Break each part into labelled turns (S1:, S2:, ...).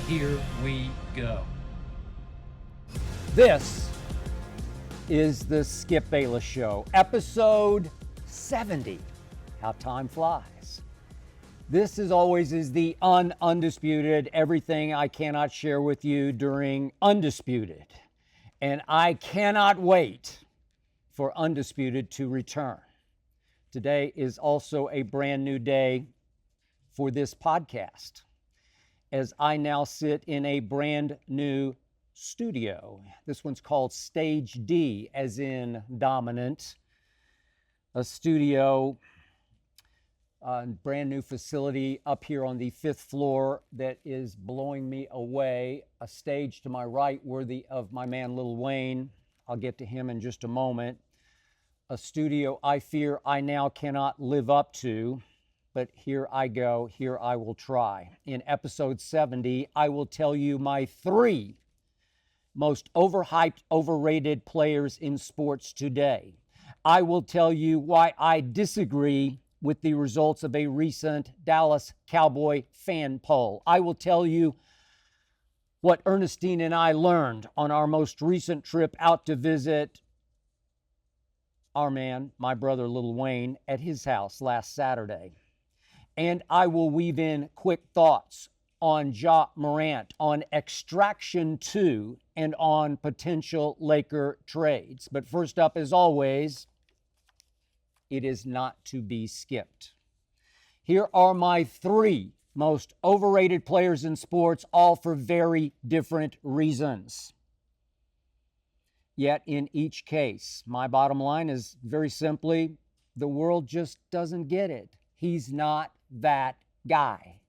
S1: Here we go.
S2: This is the Skip Bayless Show, episode 70. How time flies. This, as always, is the Undisputed, everything I cannot share with you during Undisputed. And I cannot wait for Undisputed to return. Today is also a brand new day for this podcast, as I now sit in a brand new studio. This one's called Stage D, as in dominant. A studio, brand new facility up here on the 5th floor that is blowing me away. A stage to my right worthy of my man Lil Wayne. I'll get to him in just a moment. A studio I fear I now cannot live up to, but here I go, here I will try. In episode 70, I will tell you my 3 most overhyped, overrated players in sports today. I will tell you why I disagree with the results of a recent Dallas Cowboy fan poll. I will tell you what Ernestine and I learned on our most recent trip out to visit our man, my brother Lil Wayne, at his house last Saturday. And I will weave in quick thoughts on Ja Morant, on Extraction 2, and on potential Laker trades. But first up, as always, it is not to be skipped. Here are my 3 most overrated players in sports, all for very different reasons. Yet in each case, my bottom line is very simply, the world just doesn't get it. He's not that guy.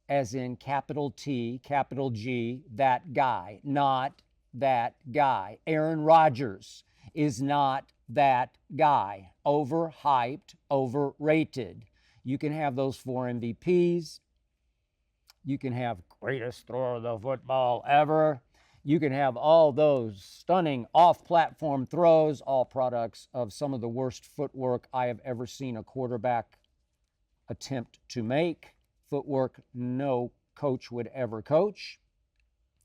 S2: As in capital T, capital G, that guy. Not that guy. Aaron Rodgers is not that guy. Overhyped, overrated. You can have those 4 MVPs. You can have greatest thrower of the football ever. You can have all those stunning off-platform throws, all products of some of the worst footwork I have ever seen a quarterback attempt to make. Footwork no coach would ever coach.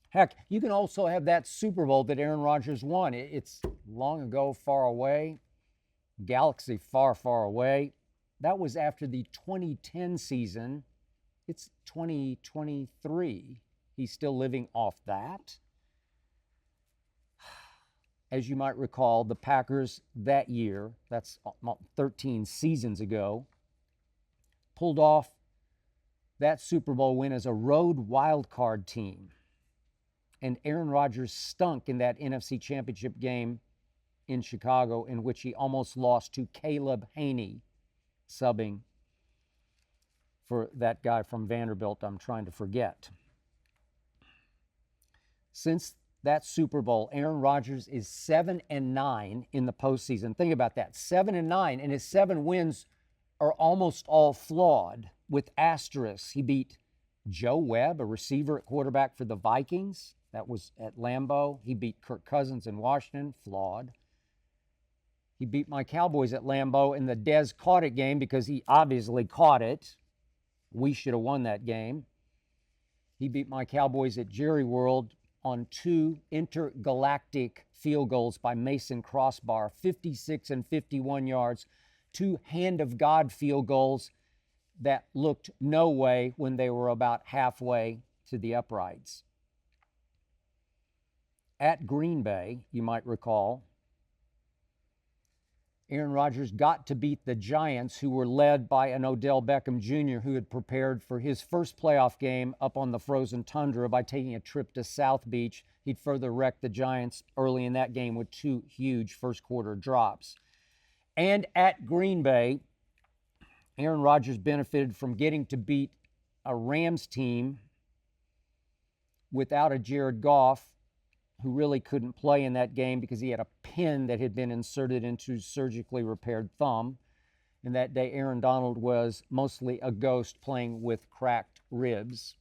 S2: Heck, you can also have that Super Bowl that Aaron Rodgers won. It's long ago, far away, galaxy far, far away. That was after the 2010 season. It's 2023. He's still living off that. As you might recall, the Packers that year, that's 13 seasons ago, pulled off that Super Bowl win as a road wildcard team. And Aaron Rodgers stunk in that NFC Championship game in Chicago, in which he almost lost to Caleb Haney, subbing for that guy from Vanderbilt I'm trying to forget. Since that Super Bowl, Aaron Rodgers is 7-9 in the postseason. Think about that, 7-9, and his 7 wins are almost all flawed with asterisks. He beat Joe Webb, a receiver at quarterback for the Vikings. That was at Lambeau. He beat Kirk Cousins in Washington, flawed. He beat my Cowboys at Lambeau in the Dez caught it game because he obviously caught it. We should have won that game. He beat my Cowboys at Jerry World on 2 intergalactic field goals by Mason Crossbar, 56 and 51 yards, 2 hand of God field goals that looked no way when they were about halfway to the uprights. At Green Bay, you might recall, Aaron Rodgers got to beat the Giants, who were led by an Odell Beckham Jr., who had prepared for his first playoff game up on the frozen tundra by taking a trip to South Beach. He'd further wrecked the Giants early in that game with 2 huge first quarter drops. And at Green Bay, Aaron Rodgers benefited from getting to beat a Rams team without a Jared Goff, who really couldn't play in that game because he had a pin that had been inserted into surgically repaired thumb. And that day, Aaron Donald was mostly a ghost playing with cracked ribs.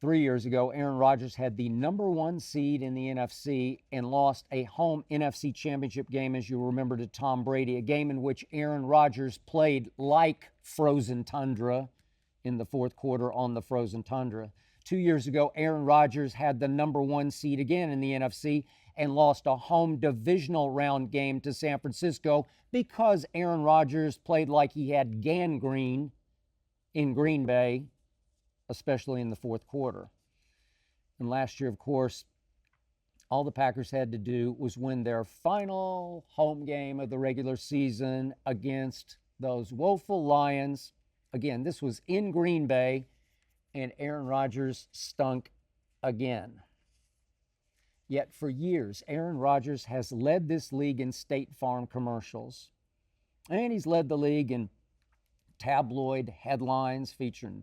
S2: 3 years ago, Aaron Rodgers had the #1 seed in the NFC and lost a home NFC championship game, as you remember, to Tom Brady, a game in which Aaron Rodgers played like frozen tundra in the fourth quarter on the frozen tundra. 2 years ago, Aaron Rodgers had the number one seed again in the NFC and lost a home divisional round game to San Francisco because Aaron Rodgers played like he had gangrene in Green Bay, especially in the fourth quarter. And last year, of course, all the Packers had to do was win their final home game of the regular season against those woeful Lions. Again, this was in Green Bay, and Aaron Rodgers stunk again. Yet for years, Aaron Rodgers has led this league in State Farm commercials. And he's led the league in tabloid headlines featuring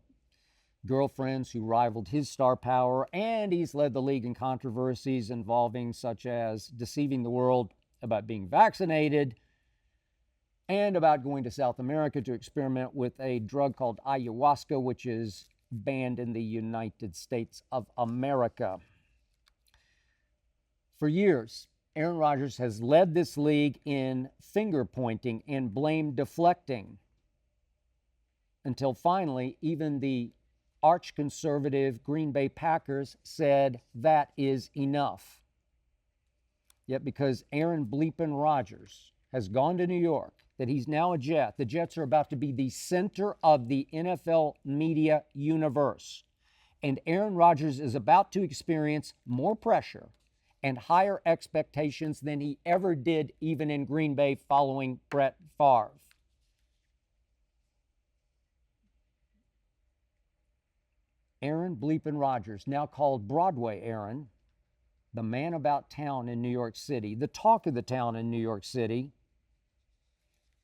S2: girlfriends who rivaled his star power. And he's led the league in controversies involving such as deceiving the world about being vaccinated and about going to South America to experiment with a drug called ayahuasca, which is banned in the United States of America. For years, Aaron Rodgers has led this league in finger pointing and blame deflecting until finally even the arch-conservative Green Bay Packers said that is enough. Yet because Aaron bleepin' Rodgers has gone to New York, that he's now a Jet, the Jets are about to be the center of the NFL media universe. And Aaron Rodgers is about to experience more pressure and higher expectations than he ever did even in Green Bay following Brett Favre. Aaron bleepin' Rodgers, now called Broadway Aaron, the man about town in New York City, the talk of the town in New York City,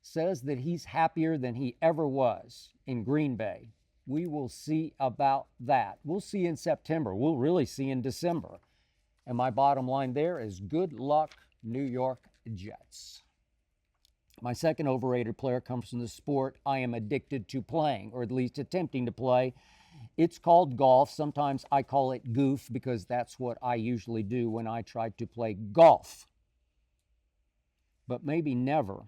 S2: says that he's happier than he ever was in Green Bay. We will see about that. We'll see in September. We'll really see in December. And my bottom line there is good luck, New York Jets. My second overrated player comes from the sport I am addicted to playing, or at least attempting to play. It's called golf. Sometimes I call it goof because that's what I usually do when I try to play golf. But maybe never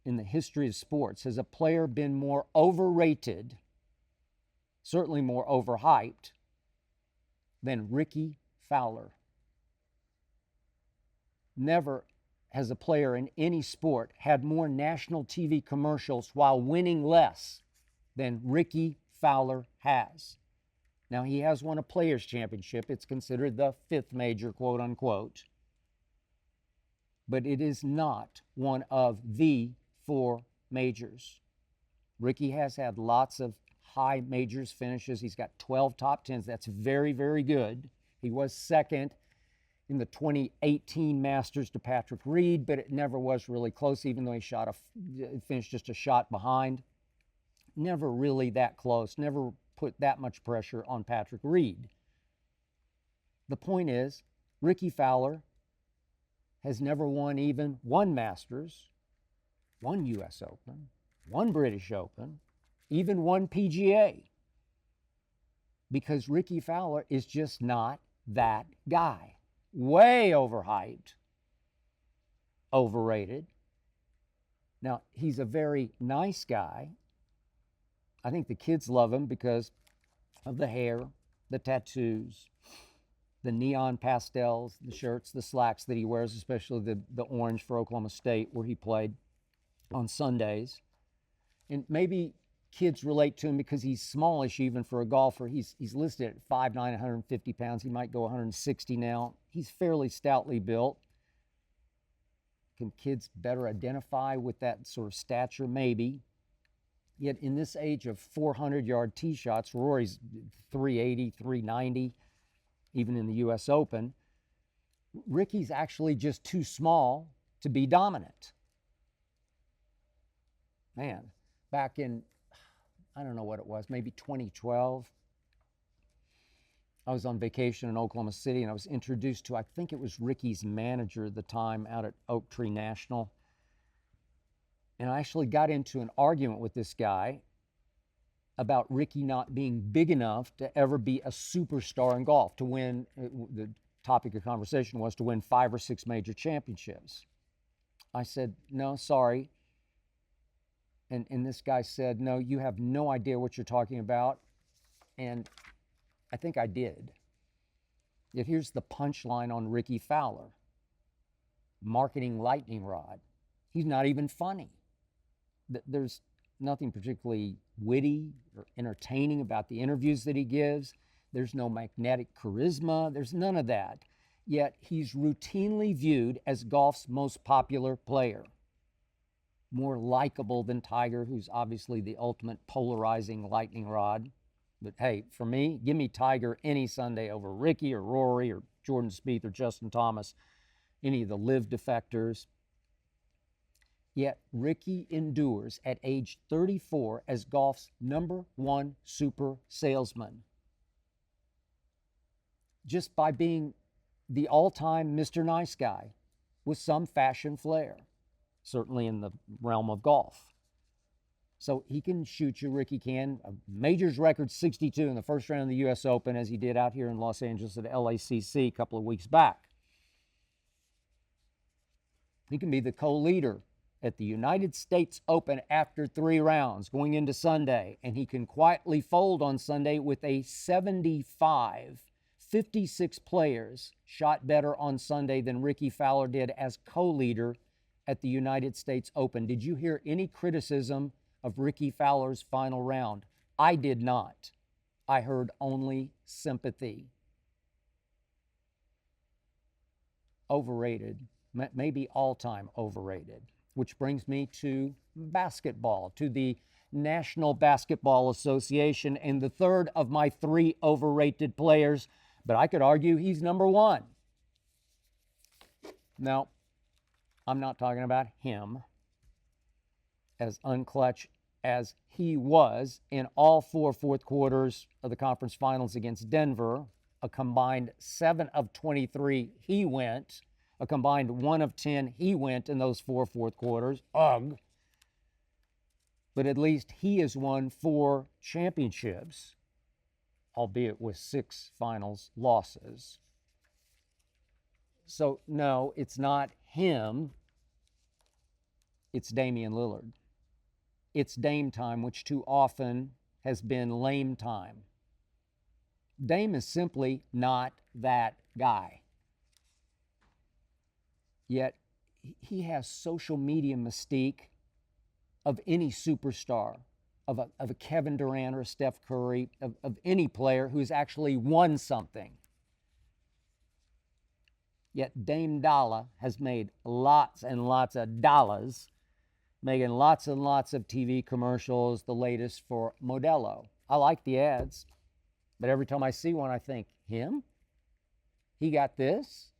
S2: in the history of sports has a player been more overrated, certainly more overhyped, than Ricky Fowler. Never has a player in any sport had more national TV commercials while winning less than Ricky Fowler has. Now, he has won a Players' Championship. It's considered the fifth major, quote unquote. But it is not one of the four majors. Ricky has had lots of high majors finishes. He's got 12 top 10s. That's very, very good. He was second in the 2018 Masters to Patrick Reed, but it never was really close, even though he finished just a shot behind. Never really that close, never put that much pressure on Patrick Reed. The point is, Ricky Fowler has never won even one Masters, one U.S. Open, one British Open, even one PGA. Because Ricky Fowler is just not that guy. Way overhyped, overrated. Now, he's a very nice guy. I think the kids love him because of the hair, the tattoos, the neon pastels, the shirts, the slacks that he wears, especially the orange for Oklahoma State where he played on Sundays. And maybe kids relate to him because he's smallish even for a golfer. He's listed at 5'9", 150 pounds. He might go 160 now. He's fairly stoutly built. Can kids better identify with that sort of stature? Maybe. Yet in this age of 400-yard tee shots, Rory's 380, 390, even in the U.S. Open, Ricky's actually just too small to be dominant. Man, back in, I don't know what it was, maybe 2012, I was on vacation in Oklahoma City and I was introduced to, I think it was Ricky's manager at the time out at Oak Tree National. And I actually got into an argument with this guy about Ricky not being big enough to ever be a superstar in golf, to win, the topic of conversation was to win 5 or 6 major championships. I said, no, sorry. And this guy said, no, you have no idea what you're talking about. And I think I did. Yet here's the punchline on Ricky Fowler. Marketing lightning rod. He's not even funny. There's nothing particularly witty or entertaining about the interviews that he gives. There's no magnetic charisma. There's none of that. Yet he's routinely viewed as golf's most popular player. More likable than Tiger, who's obviously the ultimate polarizing lightning rod. But hey, for me, give me Tiger any Sunday over Ricky or Rory or Jordan Spieth or Justin Thomas, any of the live defectors. Yet Ricky endures at age 34 as golf's #1 super salesman. Just by being the all-time Mr. Nice Guy with some fashion flair, certainly in the realm of golf. So he can shoot you, Ricky can. A majors record 62 in the first round of the U.S. Open, as he did out here in Los Angeles at LACC a couple of weeks back. He can be the co-leader at the United States Open after 3 rounds going into Sunday, and he can quietly fold on Sunday with a 75. 56 players shot better on Sunday than Ricky Fowler did as co-leader at the United States Open. Did you hear any criticism of Ricky Fowler's final round? I did not. I heard only sympathy. Overrated, maybe all-time overrated. Which brings me to basketball, to the National Basketball Association, and the third of my 3 overrated players, but I could argue he's #1. Now, I'm not talking about him, as unclutch as he was in all 4 fourth quarters of the conference finals against Denver. A combined 7 of 23 he went. A combined 1 of 10 he went in those 4 fourth quarters. Ugh. But at least he has won 4 championships, albeit with 6 finals losses. So no, it's not him. It's Damian Lillard. It's Dame time, which too often has been lame time. Dame is simply not that guy. Yet he has social media mystique of any superstar, of a Kevin Durant or a Steph Curry, of any player who's actually won something. Yet Dame Dollar has made lots and lots of dollars, making lots and lots of TV commercials, the latest for Modelo. I like the ads, but every time I see one, I think, him? He got this?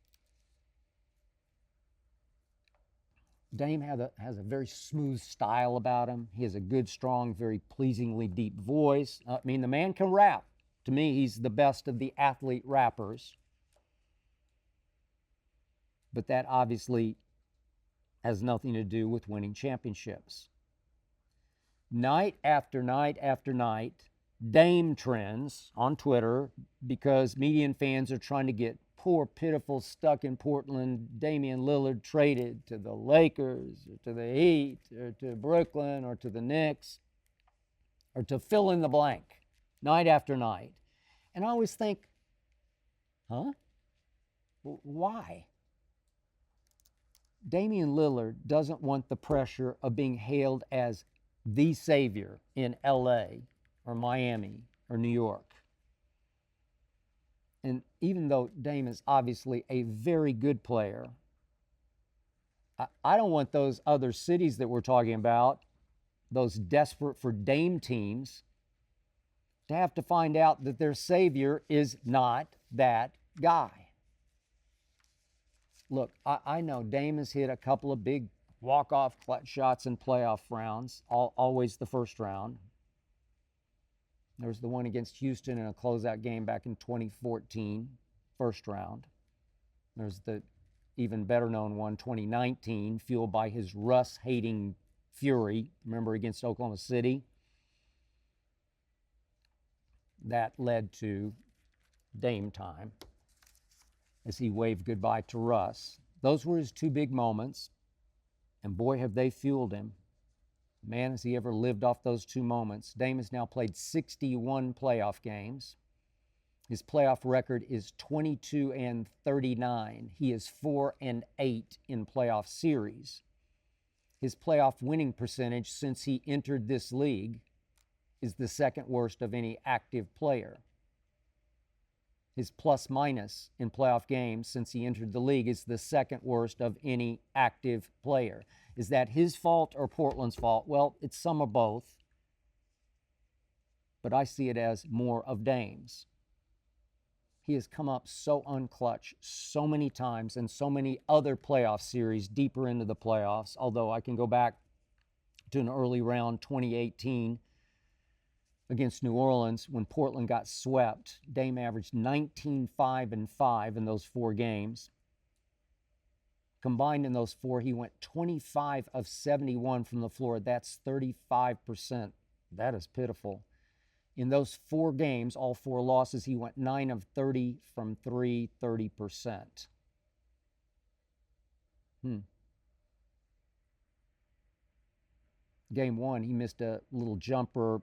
S2: Dame has a very smooth style about him. He has a good, strong, very pleasingly deep voice. I mean, the man can rap. To me, he's the best of the athlete rappers. But that obviously has nothing to do with winning championships. Night after night after night, Dame trends on Twitter because media and fans are trying to get poor, pitiful, stuck in Portland Damian Lillard traded to the Lakers or to the Heat or to Brooklyn or to the Knicks or to fill in the blank night after night. And I always think, huh? Why? Damian Lillard doesn't want the pressure of being hailed as the savior in LA or Miami or New York. And even though Dame is obviously a very good player, I don't want those other cities that we're talking about, those desperate for Dame teams, to have to find out that their savior is not that guy. Look, I know Dame has hit a couple of big walk-off clutch shots in playoff rounds, always the first round. There was the one against Houston in a closeout game back in 2014, first round. There's the even better known one, 2019, fueled by his Russ-hating fury, remember, against Oklahoma City? That led to Dame time as he waved goodbye to Russ. Those were his 2 big moments, and boy, have they fueled him. Man, has he ever lived off those two moments. Dame has now played 61 playoff games. His playoff record is 22-39. He is 4-8 in playoff series. His playoff winning percentage since he entered this league is the second worst of any active player. His plus minus in playoff games since he entered the league is the second worst of any active player. Is that his fault or Portland's fault? Well, it's some of both, but I see it as more of Dame's. He has come up so unclutch so many times in so many other playoff series deeper into the playoffs, although I can go back to an early round 2018 against New Orleans when Portland got swept. Dame averaged 19-5-5 in those 4 games. Combined in those 4, he went 25 of 71 from the floor. That's 35%. That is pitiful. In those 4 games, all 4 losses, he went 9 of 30 from 3, 30%. Game 1, he missed a little jumper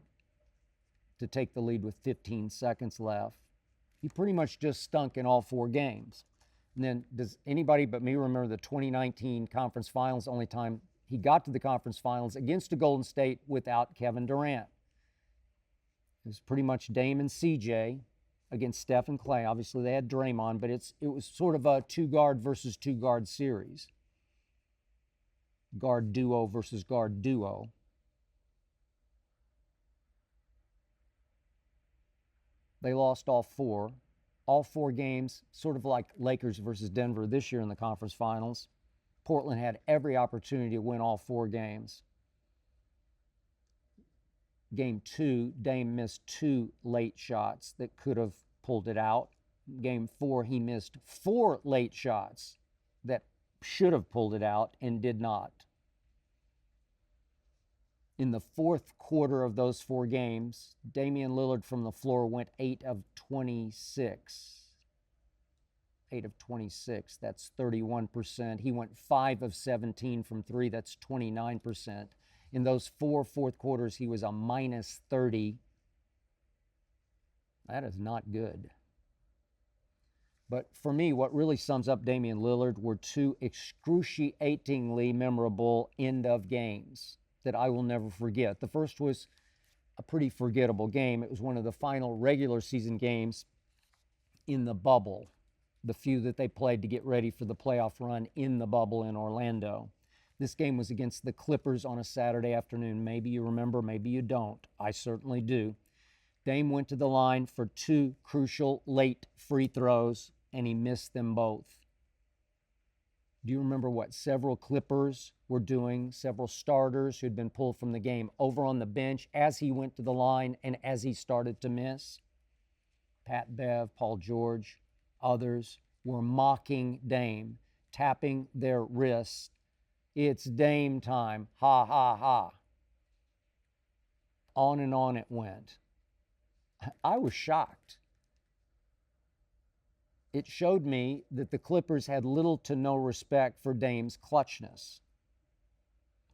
S2: to take the lead with 15 seconds left. He pretty much just stunk in all 4 games. And then does anybody but me remember the 2019 conference finals, the only time he got to the conference finals against a Golden State without Kevin Durant? It was pretty much Dame and CJ against Steph and Clay. Obviously, they had Draymond, but it was sort of a 2-guard versus 2-guard series. Guard duo versus guard duo. They lost all 4. All 4 games, sort of like Lakers versus Denver this year in the conference finals. Portland had every opportunity to win all 4 games. Game 2, Dame missed 2 late shots that could have pulled it out. Game 4, he missed 4 late shots that should have pulled it out and did not. In the 4th quarter of those 4 games, Damian Lillard from the floor went 8 of 26. 8 of 26, that's 31%. He went 5 of 17 from 3, that's 29%. In those 4 fourth quarters, he was a minus 30. That is not good. But for me, what really sums up Damian Lillard were 2 excruciatingly memorable end of games that I will never forget. The first was a pretty forgettable game. It was one of the final regular season games in the bubble, the few that they played to get ready for the playoff run in the bubble in Orlando. This game was against the Clippers on a Saturday afternoon. Maybe you remember, maybe you don't. I certainly do. Dame went to the line for 2 crucial late free throws, and he missed them both. Do you remember what several Clippers were doing, several starters who had been pulled from the game over on the bench as he went to the line and as he started to miss? Pat Bev, Paul George, others were mocking Dame, tapping their wrists. It's Dame time. Ha, ha, ha. On and on it went. I was shocked. It showed me that the Clippers had little to no respect for Dame's clutchness.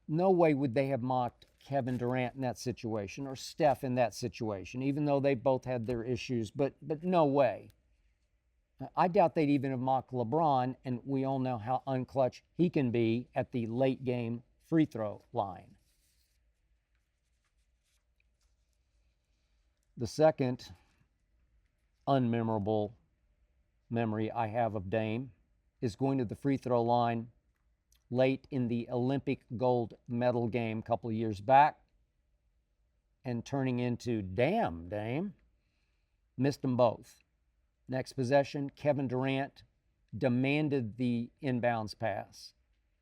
S2: No way would they have mocked Kevin Durant in that situation or Steph in that situation, even though they both had their issues, but no way. I doubt they'd even have mocked LeBron, and we all know how unclutch he can be at the late game free throw line. The second unmemorable memory I have of Dame is going to the free throw line late in the Olympic gold medal game a couple of years back and turning into, damn, Dame. Missed them both. Next possession, Kevin Durant demanded the inbounds pass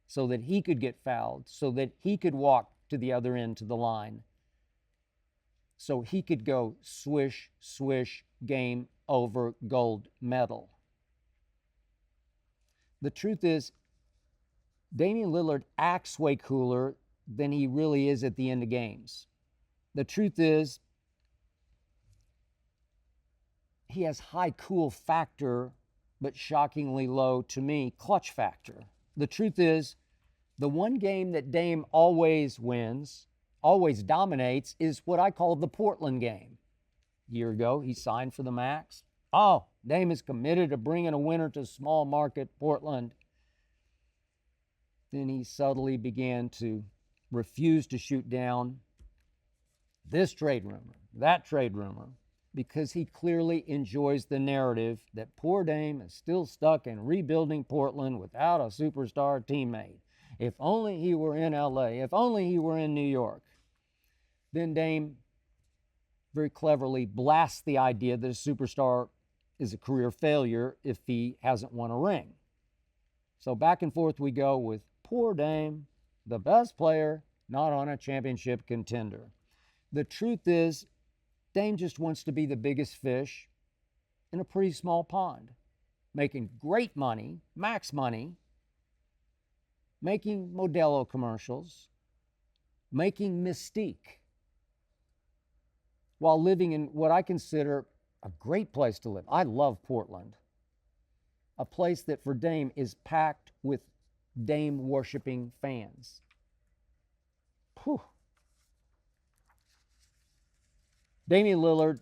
S2: so that he could get fouled, so that he could walk to the other end to the line, so he could go swish, swish, game over, gold medal. The truth is, Damian Lillard acts way cooler than he really is at the end of games. The truth is, he has high cool factor, but shockingly low, to me, clutch factor. The truth is, the one game that Dame always wins always dominates is what I call the Portland game. A year ago, he signed for the Max. Oh, Dame is committed to bringing a winner to small market Portland. Then he subtly began to refuse to shoot down this trade rumor, that trade rumor, because he clearly enjoys the narrative that poor Dame is still stuck in rebuilding Portland without a superstar teammate. If only he were in LA, if only he were in New York. Then Dame very cleverly blasts the idea that a superstar is a career failure if he hasn't won a ring. So back and forth we go with poor Dame, the best player, not on a championship contender. The truth is, Dame just wants to be the biggest fish in a pretty small pond, making great money, max money, making Modelo commercials, making mystique, while living in what I consider a great place to live. I love Portland, a place that for Dame is packed with Dame-worshiping fans. Whew. Damian Lillard,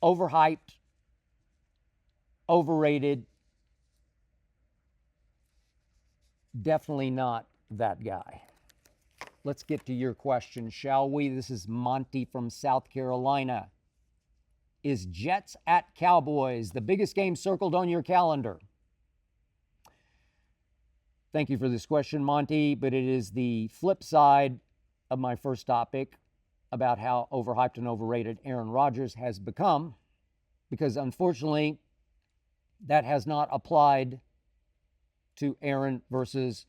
S2: overhyped, overrated, definitely not that guy. Let's get to your question, shall we? This is Monty from South Carolina. Is Jets at Cowboys the biggest game circled on your calendar? Thank you for this question, Monty, but it is the flip side of my first topic about how overhyped and overrated Aaron Rodgers has become, because unfortunately that has not applied to Aaron versus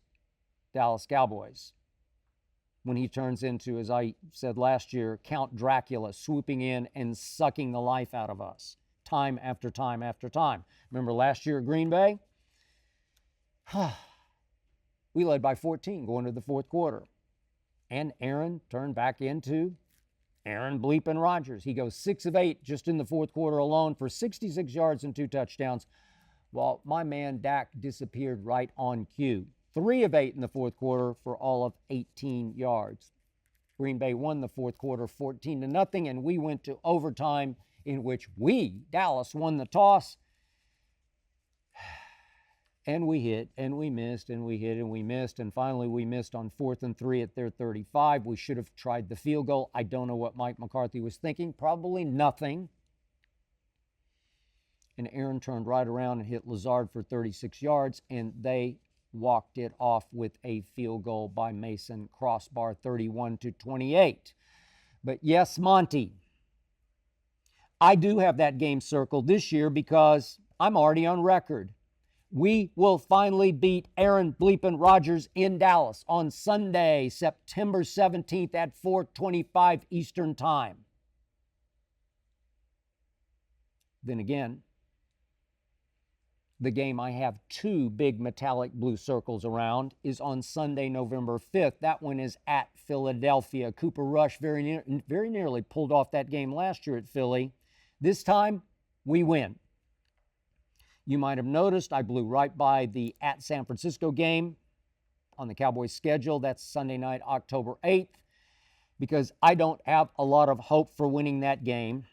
S2: Dallas Cowboys when he turns into, as I said last year, Count Dracula, swooping in and sucking the life out of us time after time after time. Remember last year at Green Bay? We led by 14 going to the fourth quarter. And Aaron turned back into Aaron bleeping Rodgers. He goes 6 of 8 just in the fourth quarter alone for 66 yards and 2 touchdowns, while my man Dak disappeared right on cue. 3 of 8 in the fourth quarter for all of 18 yards. Green Bay won the fourth quarter 14-0, and we went to overtime in which Dallas, won the toss. And we hit, and we missed, and we hit, and we missed, and finally we missed on 4th and 3 at their 35. We should have tried the field goal. I don't know what Mike McCarthy was thinking. Probably nothing. And Aaron turned right around and hit Lazard for 36 yards, and they walked it off with a field goal by Mason, crossbar 31-28. But yes, Monty, I do have that game circled this year because I'm already on record. We will finally beat Aaron bleepin' Rodgers in Dallas on Sunday, September 17th at 4:25 Eastern Time. Then again, the game I have 2 big metallic blue circles around is on Sunday, November 5th. That one is at Philadelphia. Cooper Rush very nearly pulled off that game last year at Philly. This time, we win. You might have noticed I blew right by the at San Francisco game on the Cowboys schedule. That's Sunday night, October 8th, because I don't have a lot of hope for winning that game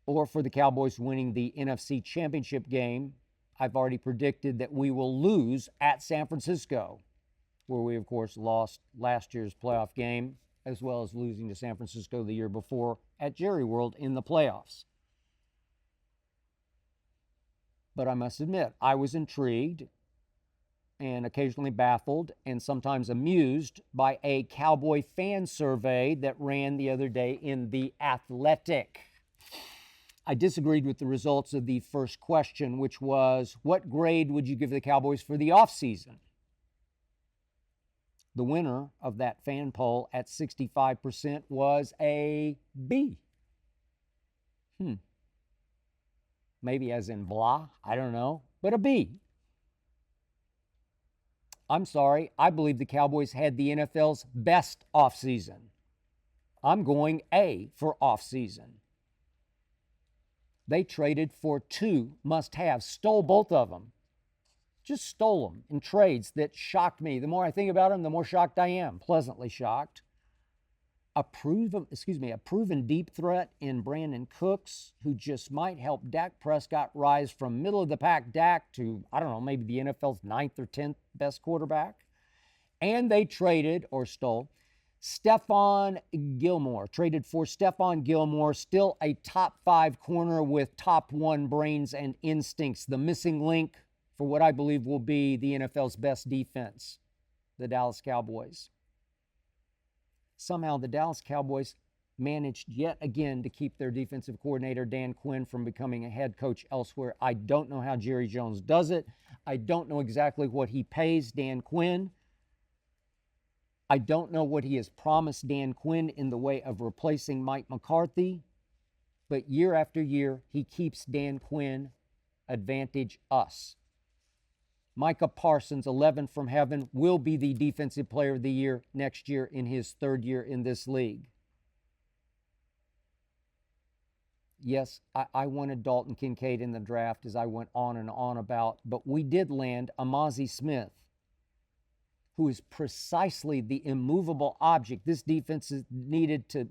S2: or for the Cowboys winning the NFC Championship game. I've already predicted that we will lose at San Francisco, where we, of course, lost last year's playoff game, as well as losing to San Francisco the year before at Jerry World in the playoffs. But I must admit, I was intrigued and occasionally baffled and sometimes amused by a Cowboy fan survey that ran the other day in The Athletic. I disagreed with the results of the first question, which was, what grade would you give the Cowboys for the offseason? The winner of that fan poll at 65% was a B. Maybe as in blah, I don't know, but a B. I'm sorry, I believe the Cowboys had the NFL's best offseason. I'm going A for offseason. They traded for 2 must-haves, stole both of them. Just stole them in trades that shocked me. The more I think about them, the more shocked I am, pleasantly shocked. A proven deep threat in Brandon Cooks, who just might help Dak Prescott rise from middle of the pack Dak to, I don't know, maybe the NFL's 9th or 10th best quarterback. And they traded or stole Stephon Gilmore, traded for Stephon Gilmore, still a top 5 corner with top 1 brains and instincts, the missing link for what I believe will be the NFL's best defense, the Dallas Cowboys. Somehow the Dallas Cowboys managed yet again to keep their defensive coordinator, Dan Quinn, from becoming a head coach elsewhere. I don't know how Jerry Jones does it. I don't know exactly what he pays Dan Quinn. I don't know what he has promised Dan Quinn in the way of replacing Mike McCarthy. But year after year, he keeps Dan Quinn advantage us. Micah Parsons, 11 from heaven, will be the Defensive Player of the Year next year in his 3rd year in this league. Yes, I wanted Dalton Kincaid in the draft, as I went on and on about, but we did land Amazi Smith, who is precisely the immovable object this defense is needed to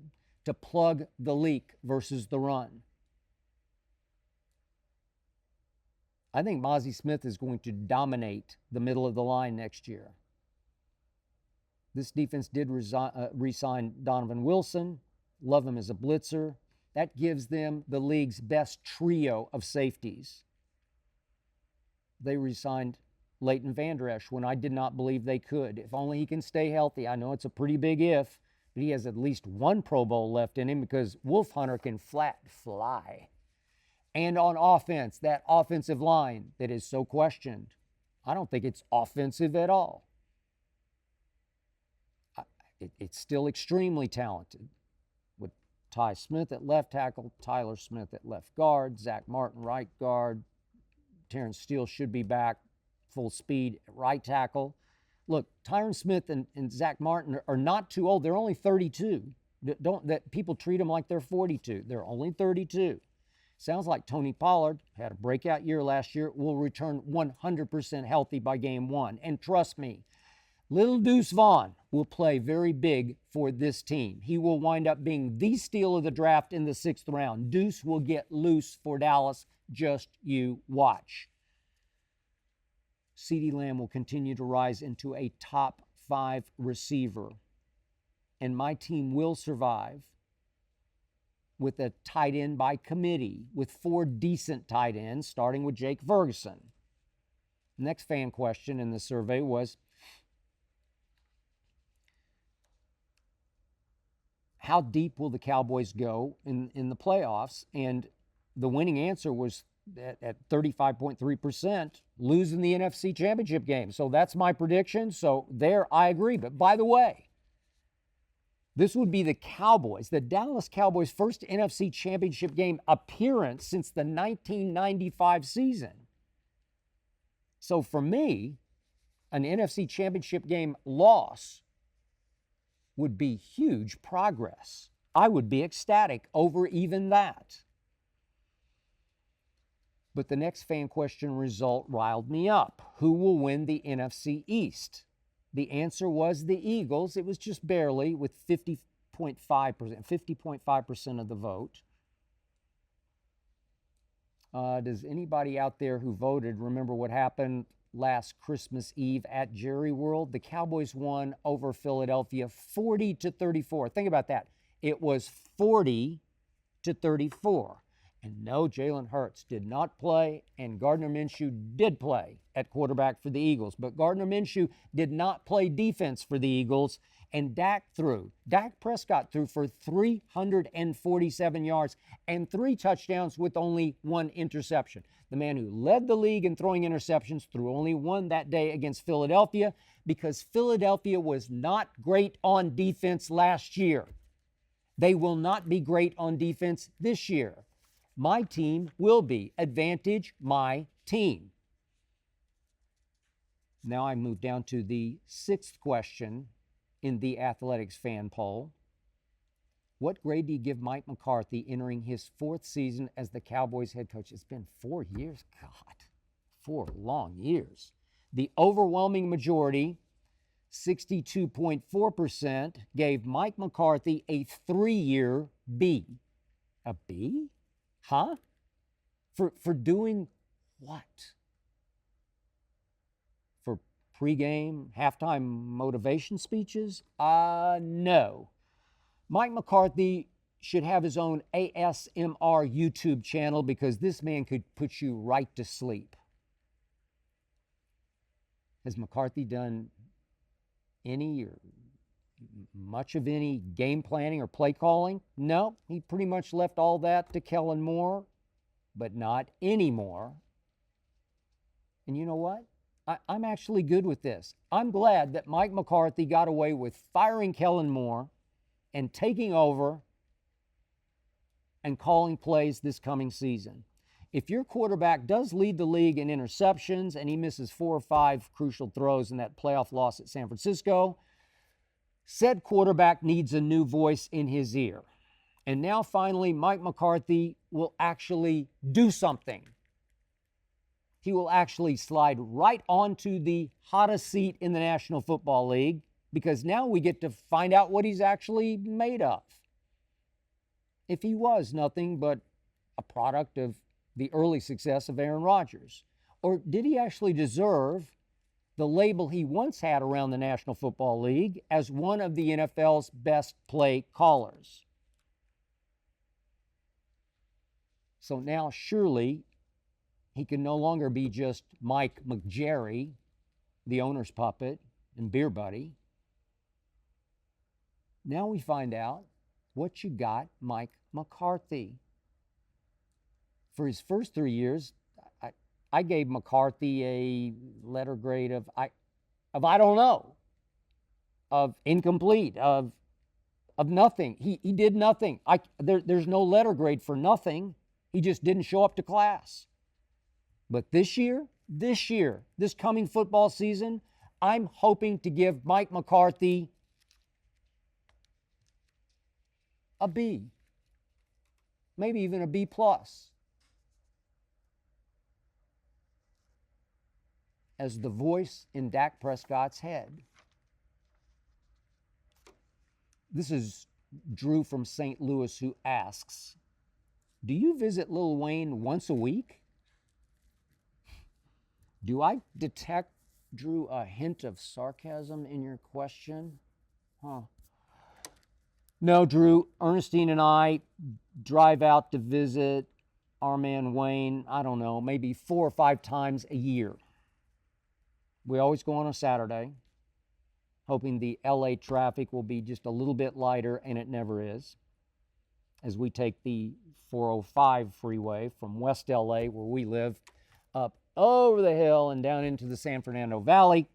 S2: plug the leak versus the run. I think Mazi Smith is going to dominate the middle of the line next year. This defense did re-sign Donovan Wilson. Love him as a blitzer. That gives them the league's best trio of safeties. They re-signed Leighton Vander Esch when I did not believe they could. If only he can stay healthy. I know it's a pretty big if, but he has at least 1 Pro Bowl left in him because Wolf Hunter can flat fly. And on offense, that offensive line that is so questioned, I don't think it's offensive at all. It's still extremely talented, with Ty Smith at left tackle, Tyler Smith at left guard, Zach Martin right guard, Terrence Steele should be back full speed at right tackle. Look, Tyron Smith and Zach Martin are not too old. They're only 32. That people treat them like they're 42. They're only 32. Sounds like Tony Pollard had a breakout year last year, will return 100% healthy by game 1. And trust me, little Deuce Vaughn will play very big for this team. He will wind up being the steal of the draft in the 6th round. Deuce will get loose for Dallas. Just you watch. CeeDee Lamb will continue to rise into a top 5 receiver. And my team will survive with a tight end by committee, with 4 decent tight ends, starting with Jake Ferguson. Next fan question in the survey was, how deep will the Cowboys go in the playoffs? And the winning answer was at 35.3%, losing the NFC Championship game. So that's my prediction. So there, I agree. But by the way, this would be the Dallas Cowboys' first NFC Championship game appearance since the 1995 season. So for me, an NFC Championship game loss would be huge progress. I would be ecstatic over even that. But the next fan question result riled me up. Who will win the NFC East? The answer was the Eagles. It was just barely, with 50.5% of the vote. Does anybody out there who voted remember what happened last Christmas Eve at Jerry World? The Cowboys won over Philadelphia 40-34. Think about that. It was 40-34. And no, Jalen Hurts did not play, and Gardner Minshew did play at quarterback for the Eagles. But Gardner Minshew did not play defense for the Eagles, and Dak Prescott threw for 347 yards and 3 touchdowns with only 1 interception. The man who led the league in throwing interceptions threw only 1 that day against Philadelphia, because Philadelphia was not great on defense last year. They will not be great on defense this year. My team will be. Advantage my team. Now I move down to the 6th question in the Athletics fan poll. What grade do you give Mike McCarthy entering his 4th season as the Cowboys head coach? It's been 4 years. God, 4 long years. The overwhelming majority, 62.4%, gave Mike McCarthy a 3-year B. A B? Huh? For doing what? For pregame, halftime motivation speeches? No. Mike McCarthy should have his own ASMR YouTube channel because this man could put you right to sleep. Has McCarthy done any or much of any game planning or play calling? No, he pretty much left all that to Kellen Moore, but not anymore. And you know what? I'm actually good with this. I'm glad that Mike McCarthy got away with firing Kellen Moore and taking over and calling plays this coming season. If your quarterback does lead the league in interceptions and he misses 4 or 5 crucial throws in that playoff loss at San Francisco, said quarterback needs a new voice in his ear. And now finally, Mike McCarthy will actually do something. He will actually slide right onto the hottest seat in the National Football League because now we get to find out what he's actually made of. If he was nothing but a product of the early success of Aaron Rodgers? Or did he actually deserve the label he once had around the National Football League as one of the NFL's best play callers? So now surely he can no longer be just Mike McJerry, the owner's puppet and beer buddy. Now we find out what you got Mike McCarthy. For his first 3 years, I gave McCarthy a letter grade of I don't know, of incomplete, of nothing. He did nothing. There's no letter grade for nothing. He just didn't show up to class. But this year, this coming football season, I'm hoping to give Mike McCarthy a B, maybe even a B plus, as the voice in Dak Prescott's head. This is Drew from St. Louis who asks, do you visit Lil Wayne once a week? Do I detect, Drew, a hint of sarcasm in your question? No, Drew. Ernestine and I drive out to visit our man Wayne, I don't know, maybe 4 or 5 times a year. We always go on a Saturday, hoping the LA traffic will be just a little bit lighter, and it never is, as we take the 405 freeway from West LA, where we live, up over the hill and down into the San Fernando Valley,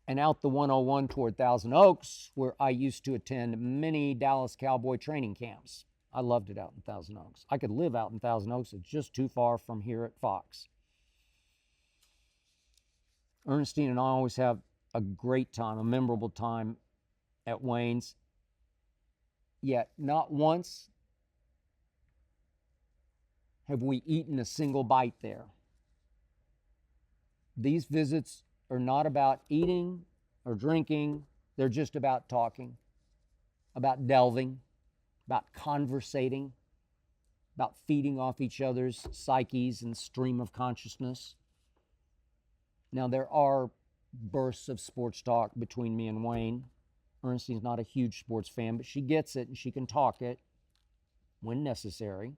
S2: and out the 101 toward Thousand Oaks, where I used to attend many Dallas Cowboy training camps. I loved it out in Thousand Oaks. I could live out in Thousand Oaks. It's just too far from here at Fox. Ernestine and I always have a great time, a memorable time at Wayne's. Yet not once have we eaten a single bite there. These visits are not about eating or drinking. They're just about talking, about delving, about conversating, about feeding off each other's psyches and stream of consciousness. Now, there are bursts of sports talk between me and Wayne. Ernestine's not a huge sports fan, but she gets it and she can talk it when necessary.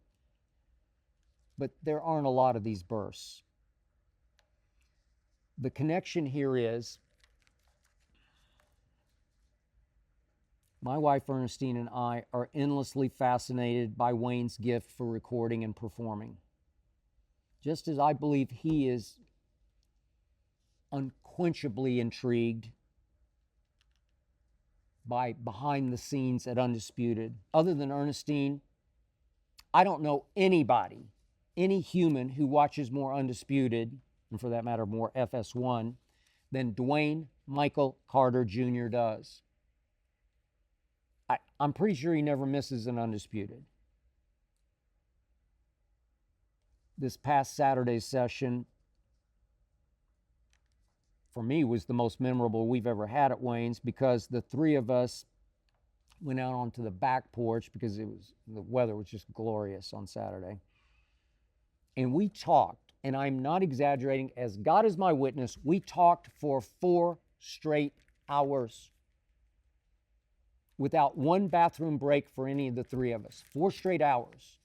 S2: But there aren't a lot of these bursts. The connection here is my wife Ernestine and I are endlessly fascinated by Wayne's gift for recording and performing. Just as I believe he is unquenchably intrigued by behind the scenes at Undisputed. Other than Ernestine, I don't know anybody, any human who watches more Undisputed, and for that matter, more FS1, than Dwayne Michael Carter Jr. does. I'm pretty sure he never misses an Undisputed. This past Saturday's session, for me, was the most memorable we've ever had at Wayne's, because the three of us went out onto the back porch because the weather was just glorious on Saturday. And we talked, and I'm not exaggerating, as God is my witness, we talked for 4 straight hours without one bathroom break for any of the three of us. 4 straight hours.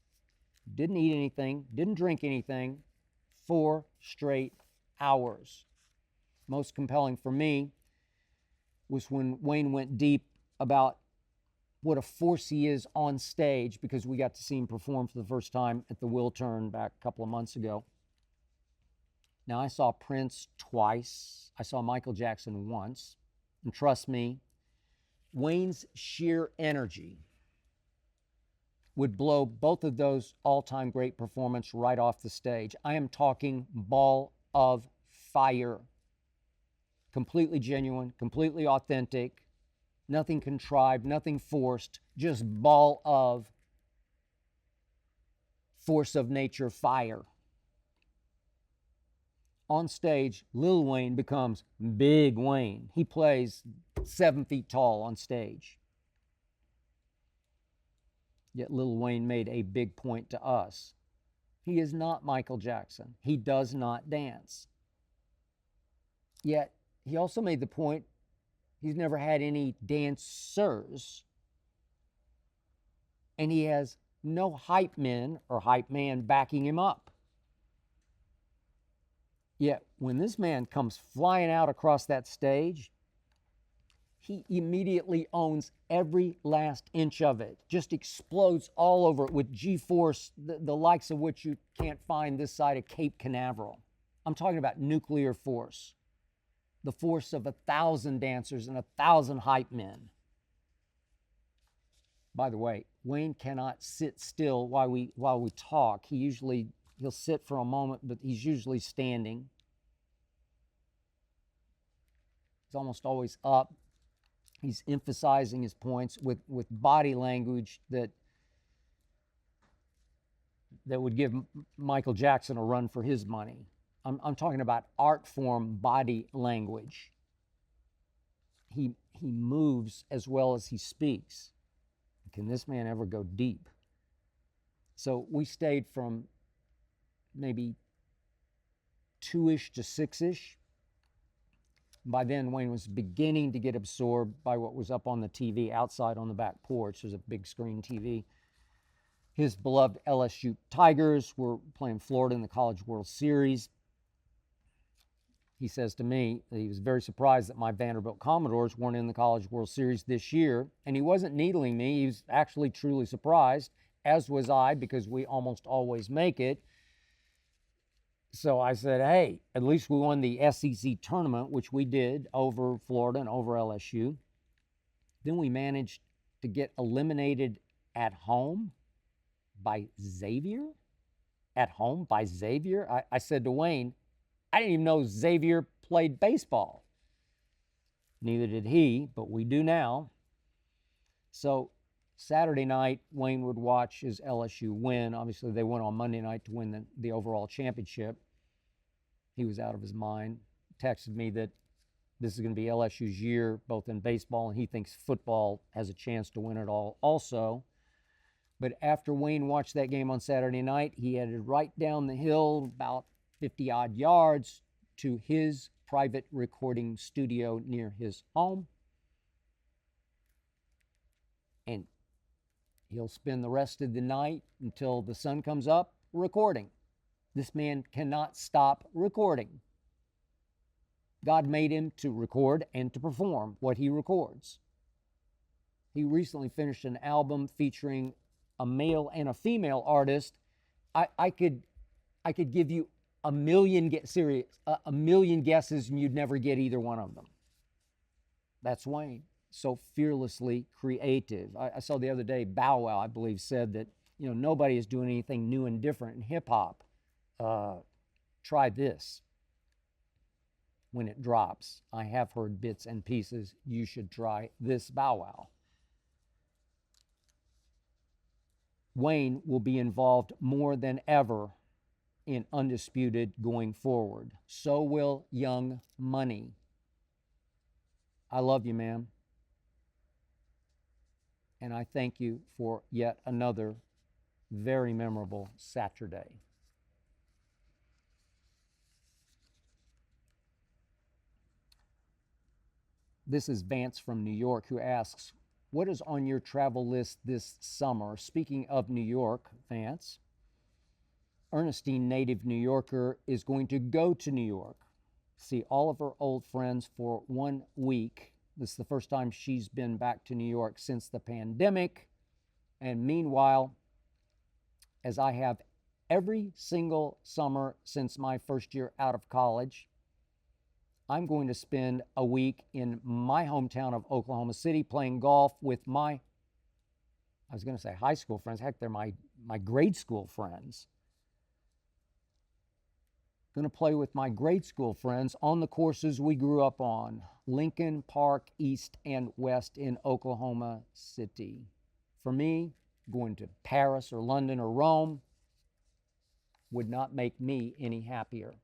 S2: Didn't eat anything, didn't drink anything. 4 straight hours. Most compelling for me was when Wayne went deep about what a force he is on stage, because we got to see him perform for the first time at the Wiltern back a couple of months ago. Now, I saw Prince twice. I saw Michael Jackson once. And trust me, Wayne's sheer energy would blow both of those all-time great performances right off the stage. I am talking ball of fire. Completely genuine, completely authentic, nothing contrived, nothing forced, just ball of force of nature fire. On stage, Lil Wayne becomes Big Wayne. He plays 7 feet tall on stage. Yet Lil Wayne made a big point to us. He is not Michael Jackson. He does not dance. Yet he also made the point he's never had any dancers, and he has no hype men or hype man backing him up. Yet when this man comes flying out across that stage, he immediately owns every last inch of it, just explodes all over it with G-force, the likes of which you can't find this side of Cape Canaveral. I'm talking about nuclear force, the force of 1,000 dancers and 1,000 hype men. By the way, Wayne cannot sit still while we talk. He'll sit for a moment, but he's usually standing. He's almost always up. He's emphasizing his points with body language that would give Michael Jackson a run for his money. I'm talking about art form body language. He moves as well as he speaks. Can this man ever go deep? So we stayed from maybe 2-ish to 6-ish. By then, Wayne was beginning to get absorbed by what was up on the TV outside on the back porch. There's a big screen TV. His beloved LSU Tigers were playing Florida in the College World Series. He says to me that he was very surprised that my Vanderbilt Commodores weren't in the College World Series this year. And he wasn't needling me. He was actually truly surprised, as was I, because we almost always make it. So I said, hey, at least we won the SEC tournament, which we did over Florida and over LSU. Then we managed to get eliminated at home by Xavier. At home by Xavier? I said to Wayne, I didn't even know Xavier played baseball. Neither did he, but we do now. So Saturday night, Wayne would watch his LSU win. Obviously, they went on Monday night to win the overall championship. He was out of his mind. Texted me that this is going to be LSU's year, both in baseball, and he thinks football has a chance to win it all also. But after Wayne watched that game on Saturday night, he headed right down the hill, about 50-odd yards, to his private recording studio near his home. And he'll spend the rest of the night until the sun comes up recording. This man cannot stop recording. God made him to record and to perform what he records. He recently finished an album featuring a male and a female artist. I could give you a million guesses and you'd never get either one of them. That's Wayne. So fearlessly creative. I saw the other day, Bow Wow, I believe, said that nobody is doing anything new and different in hip hop. Try this when it drops. I have heard bits and pieces. You should try this Bow Wow. Wayne will be involved more than ever in Undisputed going forward. So will Young Money. I love you, ma'am. And I thank you for yet another very memorable Saturday. This is Vance from New York who asks, what is on your travel list this summer? Speaking of New York, Vance, Ernestine, native New Yorker, is going to go to New York, see all of her old friends for 1 week. This is the first time she's been back to New York since the pandemic. And meanwhile, as I have every single summer since my first year out of college, I'm going to spend a week in my hometown of Oklahoma City playing golf with my, I was going to say high school friends. Heck, they're my grade school friends. Going to play with my grade school friends on the courses we grew up on, Lincoln Park, East and West in Oklahoma City. For me, going to Paris or London or Rome would not make me any happier.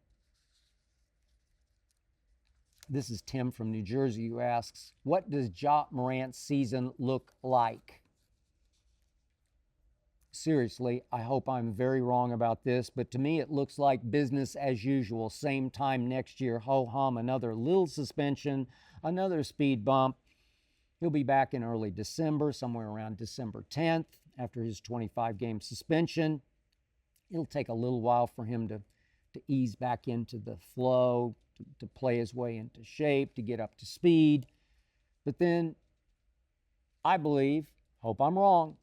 S2: This is Tim from New Jersey who asks, what does Ja Morant's season look like? Seriously, I hope I'm very wrong about this, but to me it looks like business as usual. Same time next year, ho-hum, another little suspension, another speed bump. He'll be back in early December, somewhere around December 10th, after his 25-game suspension. It'll take a little while for him to ease back into the flow, to play his way into shape, to get up to speed. But then, I believe, hope I'm wrong,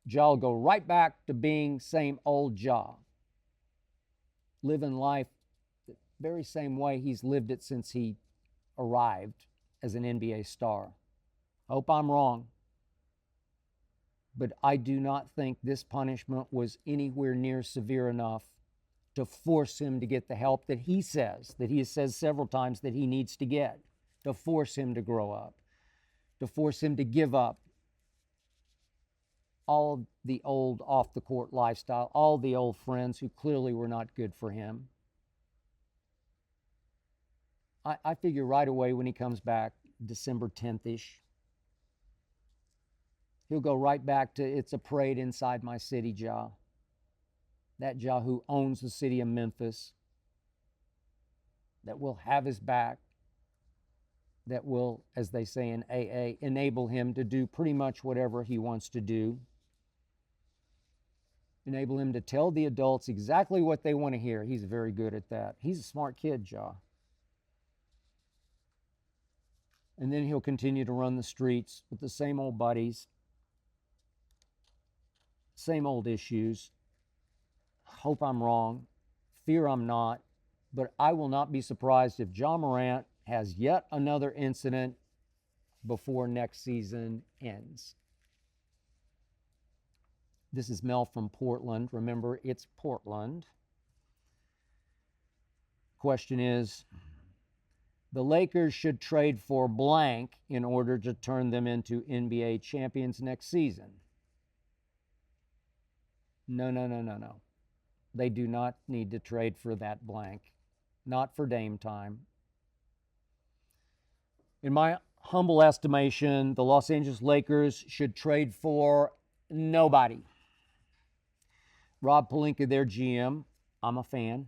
S2: Ja will go right back to being same old Ja. Living life the very same way he's lived it since he arrived as an NBA star. Hope I'm wrong. But I do not think this punishment was anywhere near severe enough to force him to get the help that he says several times that he needs to get, to force him to grow up, to force him to give up all the old off-the-court lifestyle, all the old friends who clearly were not good for him. I figure right away when he comes back, December 10th-ish, he'll go right back to it's a parade inside my city, Ja. That Ja who owns the city of Memphis, that will have his back, that will, as they say in AA, enable him to do pretty much whatever he wants to do. Enable him to tell the adults exactly what they want to hear. He's very good at that. He's a smart kid, Ja. And then he'll continue to run the streets with the same old buddies, same old issues. Hope I'm wrong. Fear I'm not. But I will not be surprised if Ja Morant has yet another incident before next season ends. This is Mel from Portland. Remember, it's Portland. Question is, the Lakers should trade for blank in order to turn them into NBA champions next season. No. They do not need to trade for that blank. Not for Dame time. In my humble estimation, the Los Angeles Lakers should trade for nobody. Rob Pelinka, their GM, I'm a fan,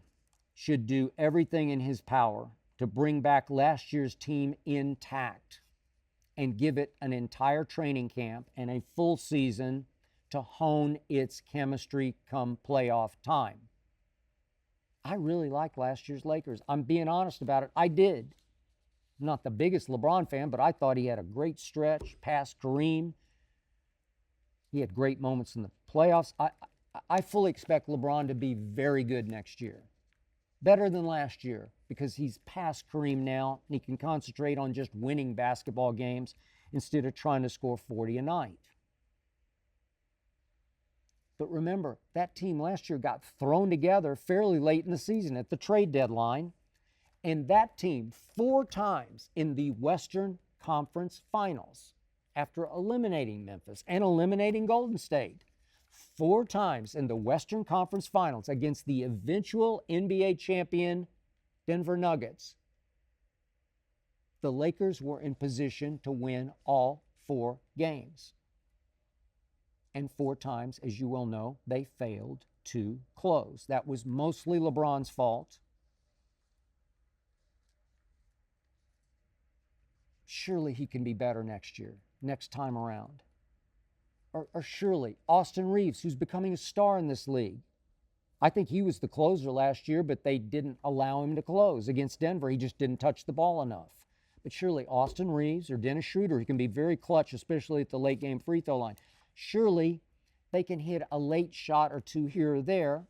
S2: should do everything in his power to bring back last year's team intact and give it an entire training camp and a full season to hone its chemistry come playoff time. I really liked last year's Lakers. I'm being honest about it. I did. I'm not the biggest LeBron fan, but I thought he had a great stretch past Kareem. He had great moments in the playoffs. I fully expect LeBron to be very good next year. Better than last year because he's past Kareem now and he can concentrate on just winning basketball games instead of trying to score 40 a night. But remember, that team last year got thrown together fairly late in the season at the trade deadline. And that team 4 times in the Western Conference Finals, after eliminating Memphis and eliminating Golden State, 4 times in the Western Conference Finals against the eventual NBA champion Denver Nuggets. The Lakers were in position to win all 4 games. And 4 times, as you well know, they failed to close. That was mostly LeBron's fault. Surely he can be better next year, next time around. Or surely Austin Reeves, who's becoming a star in this league. I think he was the closer last year, but they didn't allow him to close against Denver. He just didn't touch the ball enough. But surely Austin Reeves or Dennis Schroeder, he can be very clutch, especially at the late game free throw line. Surely they can hit a late shot or 2 here or there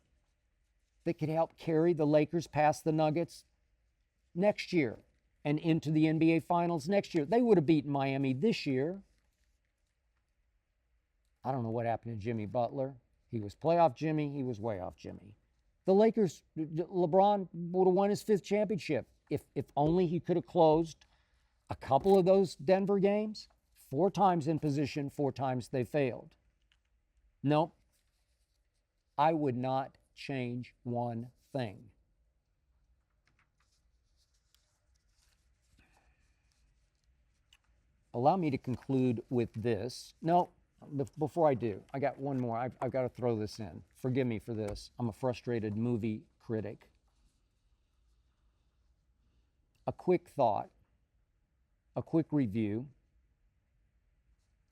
S2: that could help carry the Lakers past the Nuggets next year and into the NBA Finals next year. They would have beaten Miami this year. I don't know what happened to Jimmy Butler. He was playoff Jimmy. He was way off Jimmy. The Lakers, LeBron would have won his 5th championship if only he could have closed a couple of those Denver games. 4 times in position, 4 times they failed. Nope. I would not change one thing. Allow me to conclude with this. No, before I do, I got one more. I've got to throw this in. Forgive me for this. I'm a frustrated movie critic. A quick thought, a quick review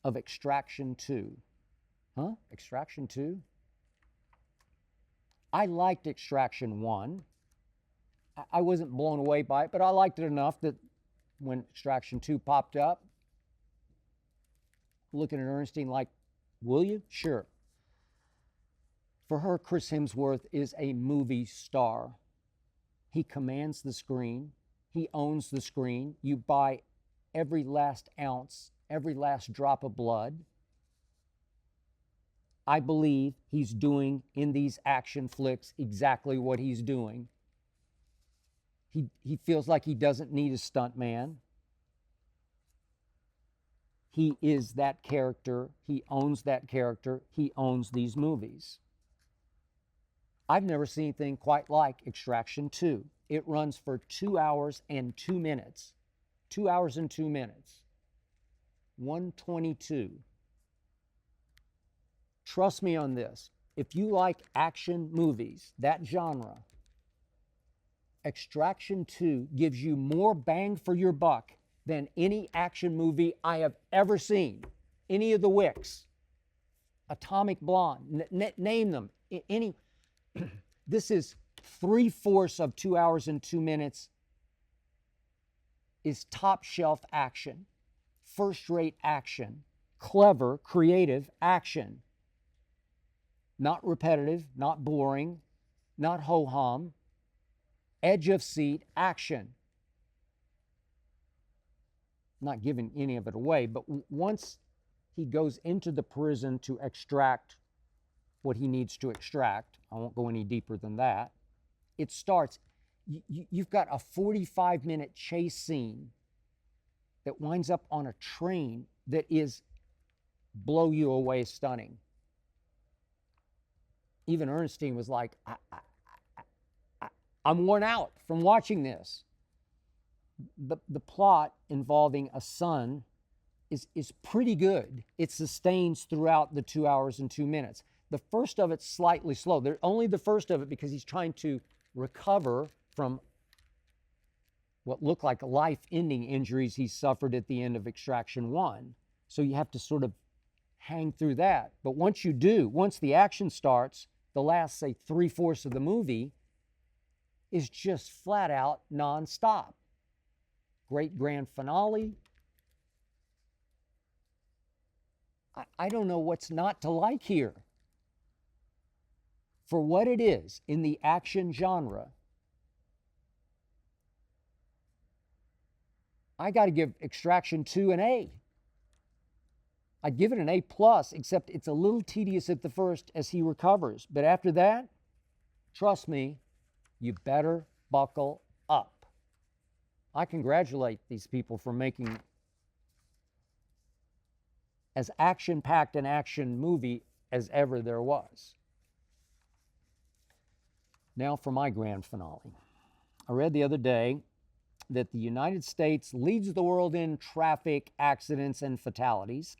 S2: of Extraction 2. Huh? Extraction 2? I liked Extraction 1. I wasn't blown away by it, but I liked it enough that when Extraction 2 popped up, looking at Ernestine like, will you? Sure. For her, Chris Hemsworth is a movie star. He commands the screen. He owns the screen. You buy every last ounce, every last drop of blood. I believe he's doing in these action flicks exactly what he's doing. He feels like he doesn't need a stuntman. He is that character. He owns that character. He owns these movies. I've never seen anything quite like Extraction 2. It runs for 2 hours and 2 minutes. 2 hours and 2 minutes. 122. Trust me on this. If you like action movies, that genre, Extraction 2 gives you more bang for your buck than any action movie I have ever seen. Any of the Wicks, Atomic Blonde, name them. Any. This is 3/4 of 2 hours and 2 minutes is top shelf action, first rate action, clever, creative action. Not repetitive, not boring, not ho-hum, edge of seat action. Not giving any of it away, but once he goes into the prison to extract what he needs to extract, I won't go any deeper than that, it starts. You've got a 45-minute chase scene that winds up on a train that is blow you away stunning. Even Ernestine was like, I'm worn out from watching this. The plot involving a son is pretty good. It sustains throughout the 2 hours and 2 minutes. The first of it's slightly slow. They're only the first of it because he's trying to recover from what look like life-ending injuries he suffered at the end of Extraction 1. So you have to sort of hang through that. But once you do, once the action starts, the last, say, 3/4 of the movie is just flat out nonstop. Great grand finale. I don't know what's not to like here. For what it is in the action genre, I got to give Extraction 2 an A. I'd give it an A+, except it's a little tedious at the first as he recovers. But after that, trust me, you better buckle up. I congratulate these people for making as action-packed an action movie as ever there was. Now for my grand finale. I read the other day that the United States leads the world in traffic accidents and fatalities,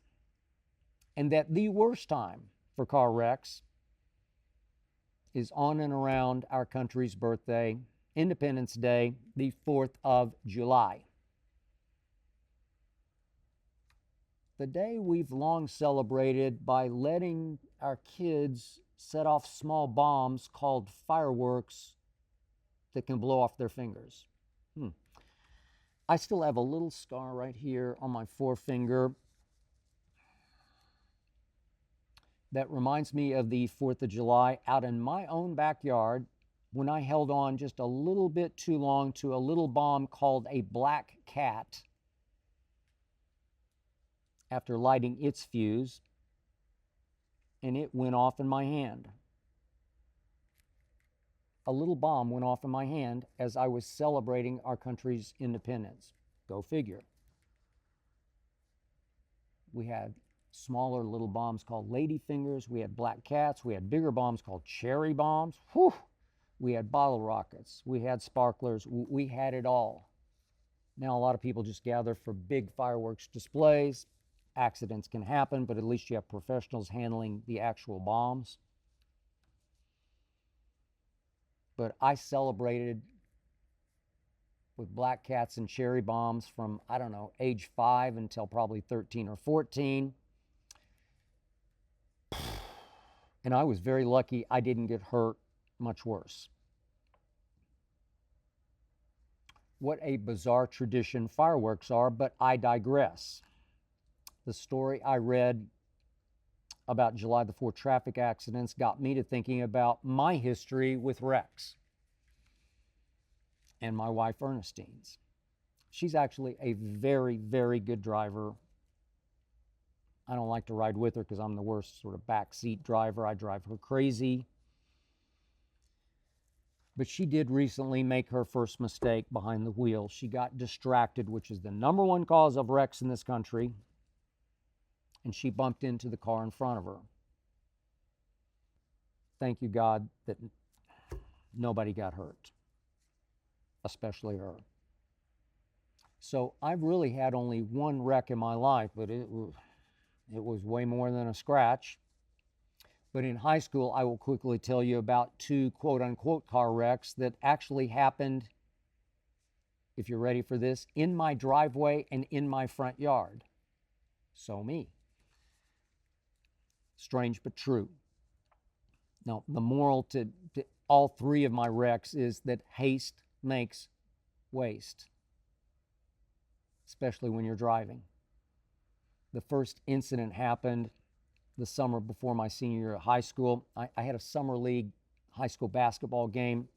S2: and that the worst time for car wrecks is on and around our country's birthday, Independence Day, the 4th of July. The day we've long celebrated by letting our kids set off small bombs called fireworks that can blow off their fingers. I still have a little scar right here on my forefinger that reminds me of the 4th of July out in my own backyard when I held on just a little bit too long to a little bomb called a black cat after lighting its fuse, and it went off in my hand. A little bomb went off in my hand as I was celebrating our country's independence. Go figure. We had smaller little bombs called ladyfingers. We had black cats. We had bigger bombs called cherry bombs. Whew! We had bottle rockets. We had sparklers. We had it all. Now a lot of people just gather for big fireworks displays. Accidents can happen, but at least you have professionals handling the actual bombs. But I celebrated with black cats and cherry bombs from, I don't know, age 5 until probably 13 or 14. And I was very lucky I didn't get hurt much worse. What a bizarre tradition fireworks are, but I digress. The story I read about July the 4th traffic accidents got me to thinking about my history with wrecks and my wife Ernestine's. She's actually a very, very good driver. I don't like to ride with her because I'm the worst sort of backseat driver. I drive her crazy. But she did recently make her first mistake behind the wheel. She got distracted, which is the #1 cause of wrecks in this country, and she bumped into the car in front of her. Thank you, God, that nobody got hurt, especially her. So I've really had only one wreck in my life, but it was way more than a scratch. But in high school, I will quickly tell you about 2 quote-unquote car wrecks that actually happened, if you're ready for this, in my driveway and in my front yard. So me. Strange but true. Now, the moral to all 3 of my wrecks is that haste makes waste, especially when you're driving. The first incident happened the summer before my senior year of high school. I had a summer league high school basketball game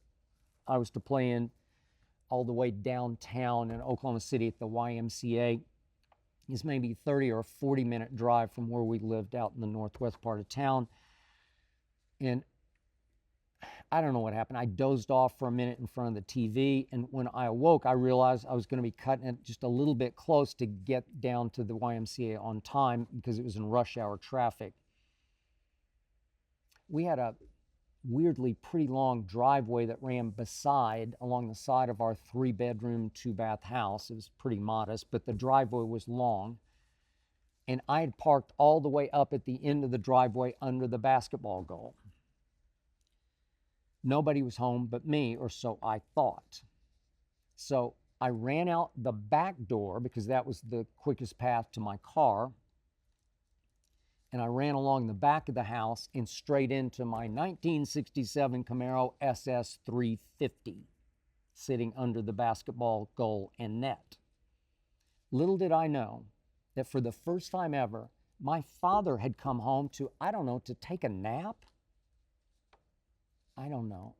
S2: I was to play in all the way downtown in Oklahoma City at the YMCA. It's maybe 30 or 40-minute drive from where we lived out in the northwest part of town. And I don't know what happened. I dozed off for a minute in front of the TV, and when I awoke, I realized I was going to be cutting it just a little bit close to get down to the YMCA on time because it was in rush hour traffic. We had a weirdly pretty long driveway that ran along the side of our 3-bedroom, 2-bath house. It was pretty modest, but the driveway was long. And I had parked all the way up at the end of the driveway under the basketball goal. Nobody was home but me, or so I thought. So I ran out the back door because that was the quickest path to my car. And I ran along the back of the house and straight into my 1967 Camaro SS 350 sitting under the basketball goal and net. Little did I know that for the first time ever, my father had come home to, I don't know, to take a nap. I don't know.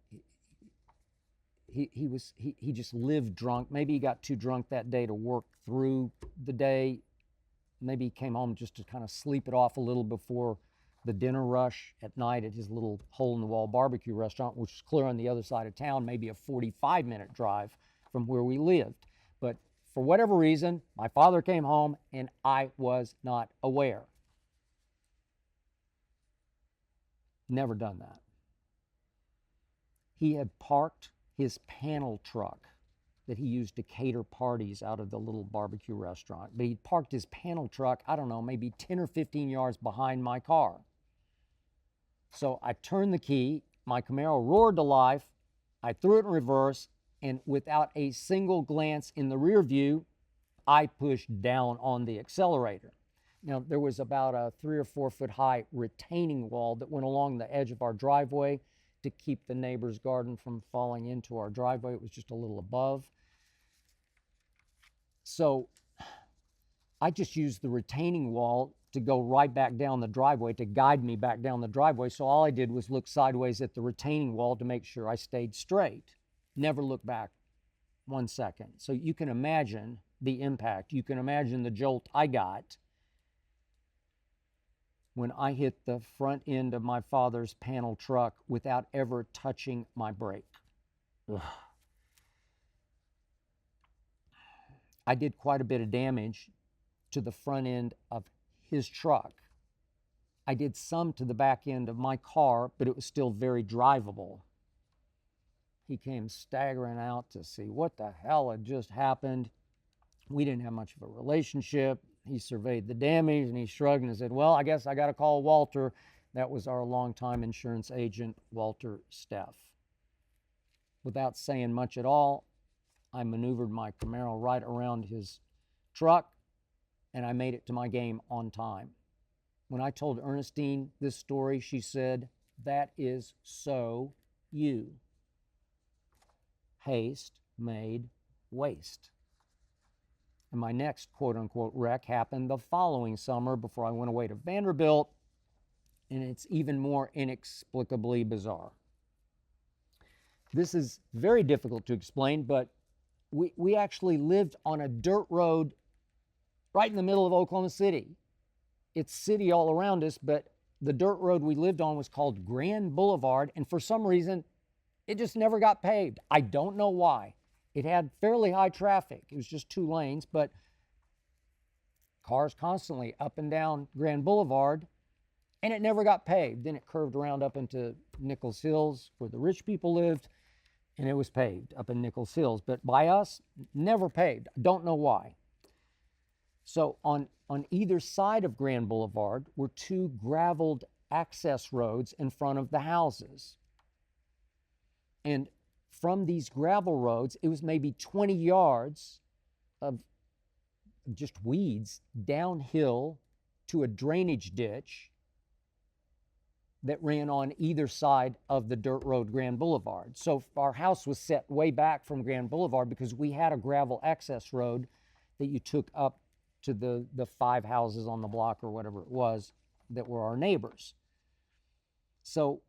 S2: He just lived drunk. Maybe he got too drunk that day to work through the day. Maybe he came home just to kind of sleep it off a little before the dinner rush at night at his little hole-in-the-wall barbecue restaurant, which is clear on the other side of town, maybe a 45-minute drive from where we lived. But for whatever reason, my father came home and I was not aware. Never done that. He had parked his panel truck that he used to cater parties out of the little barbecue restaurant. But he parked his panel truck, I don't know, maybe 10 or 15 yards behind my car. So I turned the key, my Camaro roared to life, I threw it in reverse, and without a single glance in the rear view, I pushed down on the accelerator. Now, there was about a 3 or 4 foot high retaining wall that went along the edge of our driveway to keep the neighbor's garden from falling into our driveway. It was just a little above. So I just used the retaining wall to go right back down the driveway, to guide me back down the driveway. So all I did was look sideways at the retaining wall to make sure I stayed straight. Never look back 1 second. So you can imagine the impact. You can imagine the jolt I got when I hit the front end of my father's panel truck without ever touching my brake. Ugh. I did quite a bit of damage to the front end of his truck. I did some to the back end of my car, but it was still very drivable. He came staggering out to see what the hell had just happened. We didn't have much of a relationship. He surveyed the damage and he shrugged and said, well, I guess I got to call Walter. That was our longtime insurance agent, Walter Steff. Without saying much at all, I maneuvered my Camaro right around his truck and I made it to my game on time. When I told Ernestine this story, she said, that is so you. Haste made waste. And my next quote-unquote wreck happened the following summer before I went away to Vanderbilt, and it's even more inexplicably bizarre. This is very difficult to explain, but we actually lived on a dirt road right in the middle of Oklahoma City. It's city all around us, but the dirt road we lived on was called Grand Boulevard, and for some reason, it just never got paved. I don't know why. It had fairly high traffic. It was just 2 lanes, but cars constantly up and down Grand Boulevard, and it never got paved. Then it curved around up into Nichols Hills, where the rich people lived, and it was paved up in Nichols Hills. But by us, never paved. I don't know why. So on either side of Grand Boulevard were 2 graveled access roads in front of the houses. And from these gravel roads, it was maybe 20 yards of just weeds downhill to a drainage ditch that ran on either side of the dirt road Grand Boulevard. So our house was set way back from Grand Boulevard because we had a gravel access road that you took up to the 5 houses on the block or whatever it was that were our neighbors. So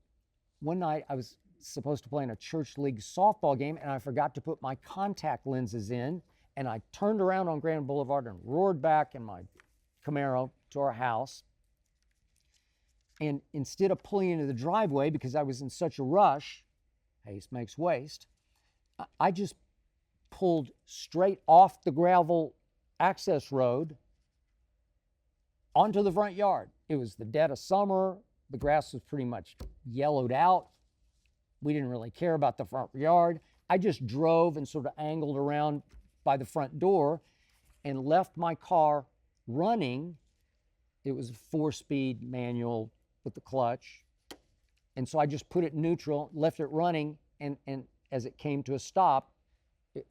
S2: one night I was supposed to play in a church league softball game and I forgot to put my contact lenses in, and I turned around on Grand Boulevard and roared back in my Camaro to our house. And instead of pulling into the driveway because I was in such a rush, haste makes waste, I just pulled straight off the gravel access road onto the front yard. It was the dead of summer. The grass was pretty much yellowed out. We didn't really care about the front yard. I just drove and sort of angled around by the front door and left my car running. It was a 4-speed manual with the clutch. And so I just put it in neutral, left it running, and as it came to a stop,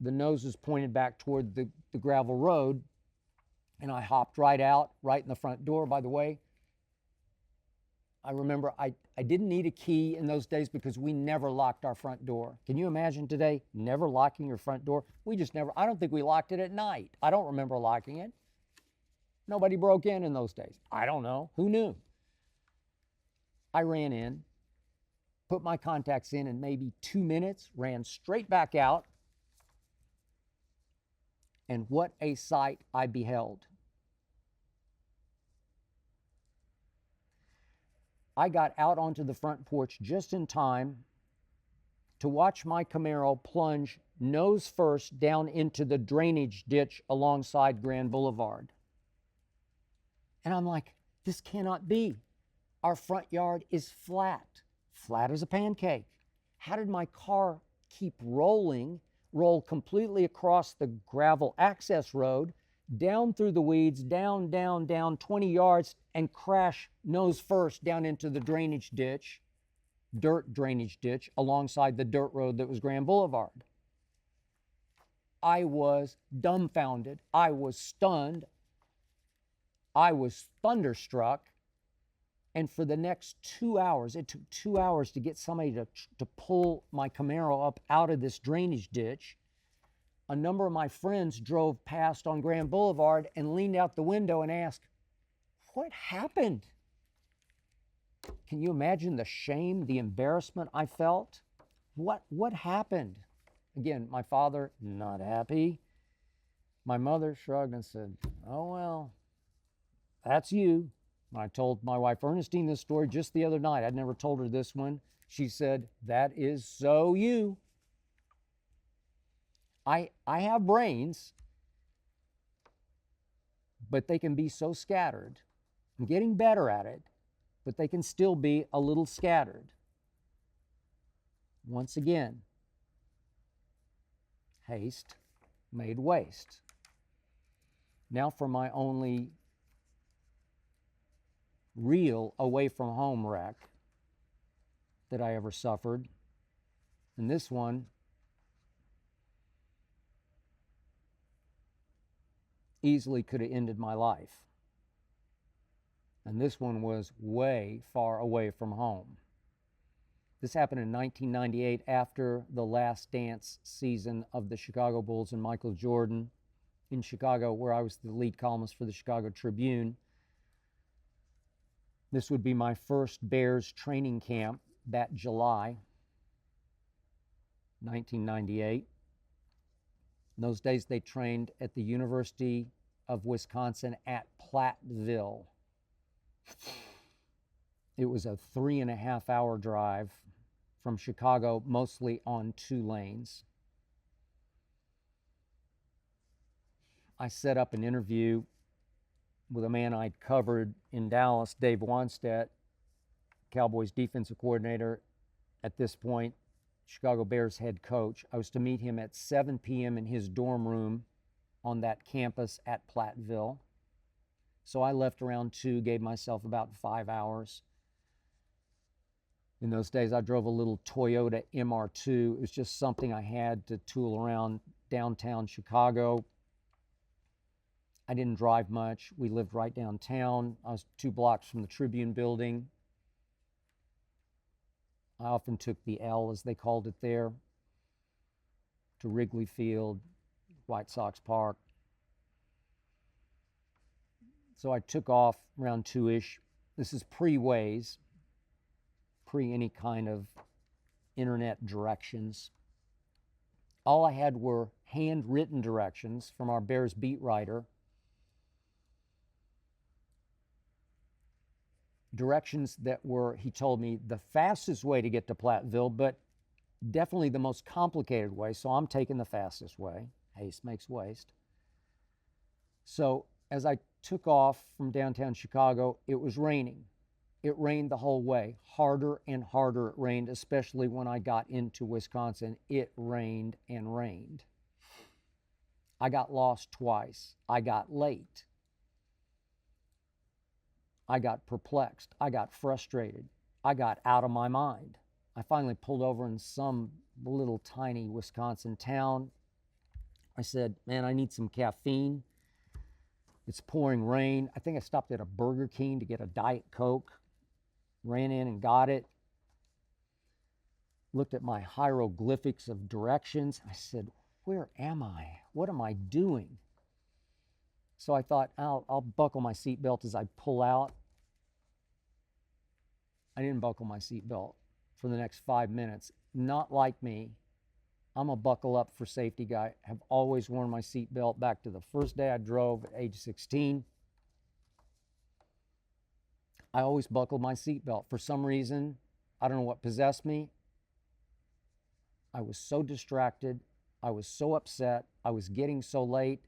S2: the nose was pointed back toward the gravel road, and I hopped right out, right in the front door. By the way, I remember I didn't need a key in those days because we never locked our front door. Can you imagine today, never locking your front door? We just never, I don't think we locked it at night. I don't remember locking it. Nobody broke in those days. I don't know. Who knew? I ran in, put my contacts in maybe 2 minutes, ran straight back out, and what a sight I beheld. I got out onto the front porch just in time to watch my Camaro plunge nose first down into the drainage ditch alongside Grand Boulevard. And I'm like, this cannot be. Our front yard is flat as a pancake. How did my car keep rolling roll completely across the gravel access road, down through the weeds, down, 20 yards, and crash nose first down into the drainage ditch, dirt drainage ditch, alongside the dirt road that was Grand Boulevard. I was dumbfounded. I was stunned. I was thunderstruck. And for the next 2 hours, it took 2 hours to get somebody to pull my Camaro up out of this drainage ditch. A number of my friends drove past on Grand Boulevard and leaned out the window and asked, "What happened?" Can you imagine the shame, the embarrassment I felt? What happened? Again, my father, not happy. My mother shrugged and said, "Oh, well, that's you." I told my wife Ernestine this story just the other night. I'd never told her this one. She said, "That is so you." I have brains, but they can be so scattered. I'm getting better at it, but they can still be a little scattered. Once again, haste made waste. Now for my only real away from home wreck that I ever suffered. And this one easily could have ended my life. And this one was way far away from home. This happened in 1998 after the last dance season of the Chicago Bulls and Michael Jordan in Chicago, where I was the lead columnist for the Chicago Tribune. This would be my first Bears training camp that July, 1998. In those days, they trained at the University of Wisconsin at Platteville. It was a 3.5-hour drive from Chicago, mostly on 2 lanes. I set up an interview with a man I'd covered in Dallas, Dave Wannstedt, Cowboys defensive coordinator, at this point, Chicago Bears head coach. I was to meet him at 7 p.m. in his dorm room on that campus at Platteville. So I left around 2, gave myself about 5 hours. In those days, I drove a little Toyota MR2. It was just something I had to tool around downtown Chicago. I didn't drive much. We lived right downtown. I was 2 blocks from the Tribune building. I often took the L, as they called it there, to Wrigley Field, White Sox Park. So I took off around 2-ish. This is pre-Waze, pre any kind of internet directions. All I had were handwritten directions from our Bears beat writer. Directions that were, he told me, the fastest way to get to Platteville, but definitely the most complicated way. So I'm taking the fastest way. Haste makes waste. So as I took off from downtown Chicago, it was raining. It rained the whole way. Harder and harder it rained, especially when I got into Wisconsin. It rained and rained. I got lost twice. I got late. I got perplexed. I got frustrated. I got out of my mind. I finally pulled over in some little tiny Wisconsin town. I said, "Man, I need some caffeine. It's pouring rain." I think I stopped at a Burger King to get a Diet Coke. Ran in and got it. Looked at my hieroglyphics of directions. I said, "Where am I? What am I doing?" So I thought, I'll buckle my seatbelt as I pull out. I didn't buckle my seatbelt for the next 5 minutes. Not like me. I'm a buckle up for safety guy. Have always worn my seatbelt back to the first day I drove at age 16. I always buckled my seatbelt. For some reason, I don't know what possessed me. I was so distracted. I was so upset. I was getting so late.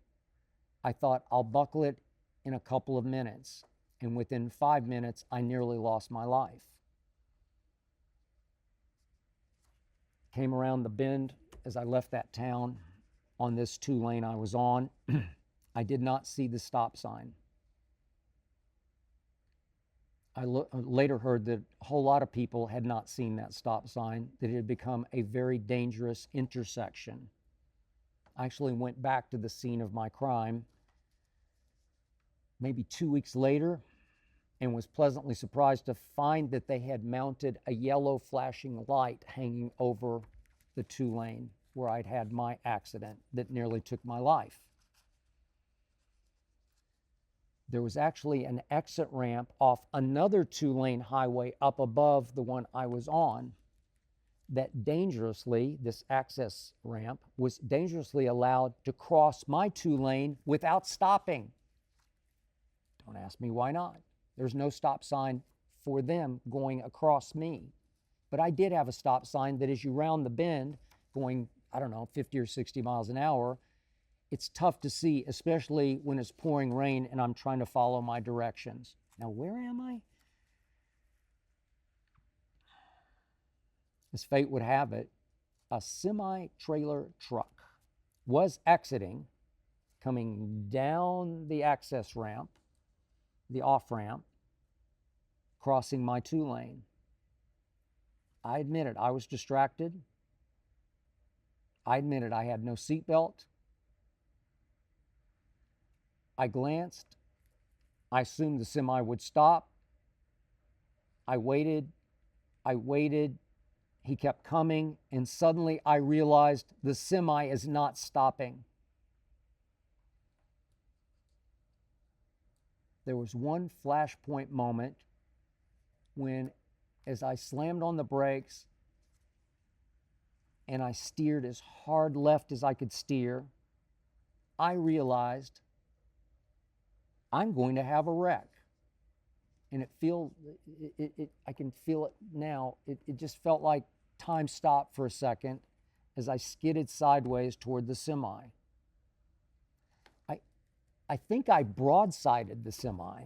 S2: I thought, I'll buckle it in a couple of minutes. And within 5 minutes, I nearly lost my life. Came around the bend as I left that town on this 2-lane I was on, I did not see the stop sign. I later heard that a whole lot of people had not seen that stop sign, that it had become a very dangerous intersection. I actually went back to the scene of my crime maybe 2 weeks later and was pleasantly surprised to find that they had mounted a yellow flashing light hanging over the 2-lane where I'd had my accident that nearly took my life. There was actually an exit ramp off another 2-lane highway up above the one I was on that dangerously, this access ramp, was dangerously allowed to cross my 2-lane without stopping. Don't ask me why not. There's no stop sign for them going across me. But I did have a stop sign that as you round the bend going, I don't know, 50 or 60 miles an hour, it's tough to see, especially when it's pouring rain and I'm trying to follow my directions. Now, where am I? As fate would have it, a semi-trailer truck was exiting, coming down the access ramp, the off-ramp, crossing my 2-lane. I admit it, I was distracted. I admit it, I had no seatbelt. I glanced. I assumed the semi would stop. I waited. He kept coming, and suddenly I realized the semi is not stopping. There was one flashpoint moment when, as I slammed on the brakes and I steered as hard left as I could steer, I realized I'm going to have a wreck. And I can feel it now. It just felt like time stopped for a second as I skidded sideways toward the semi. I think I broadsided the semi.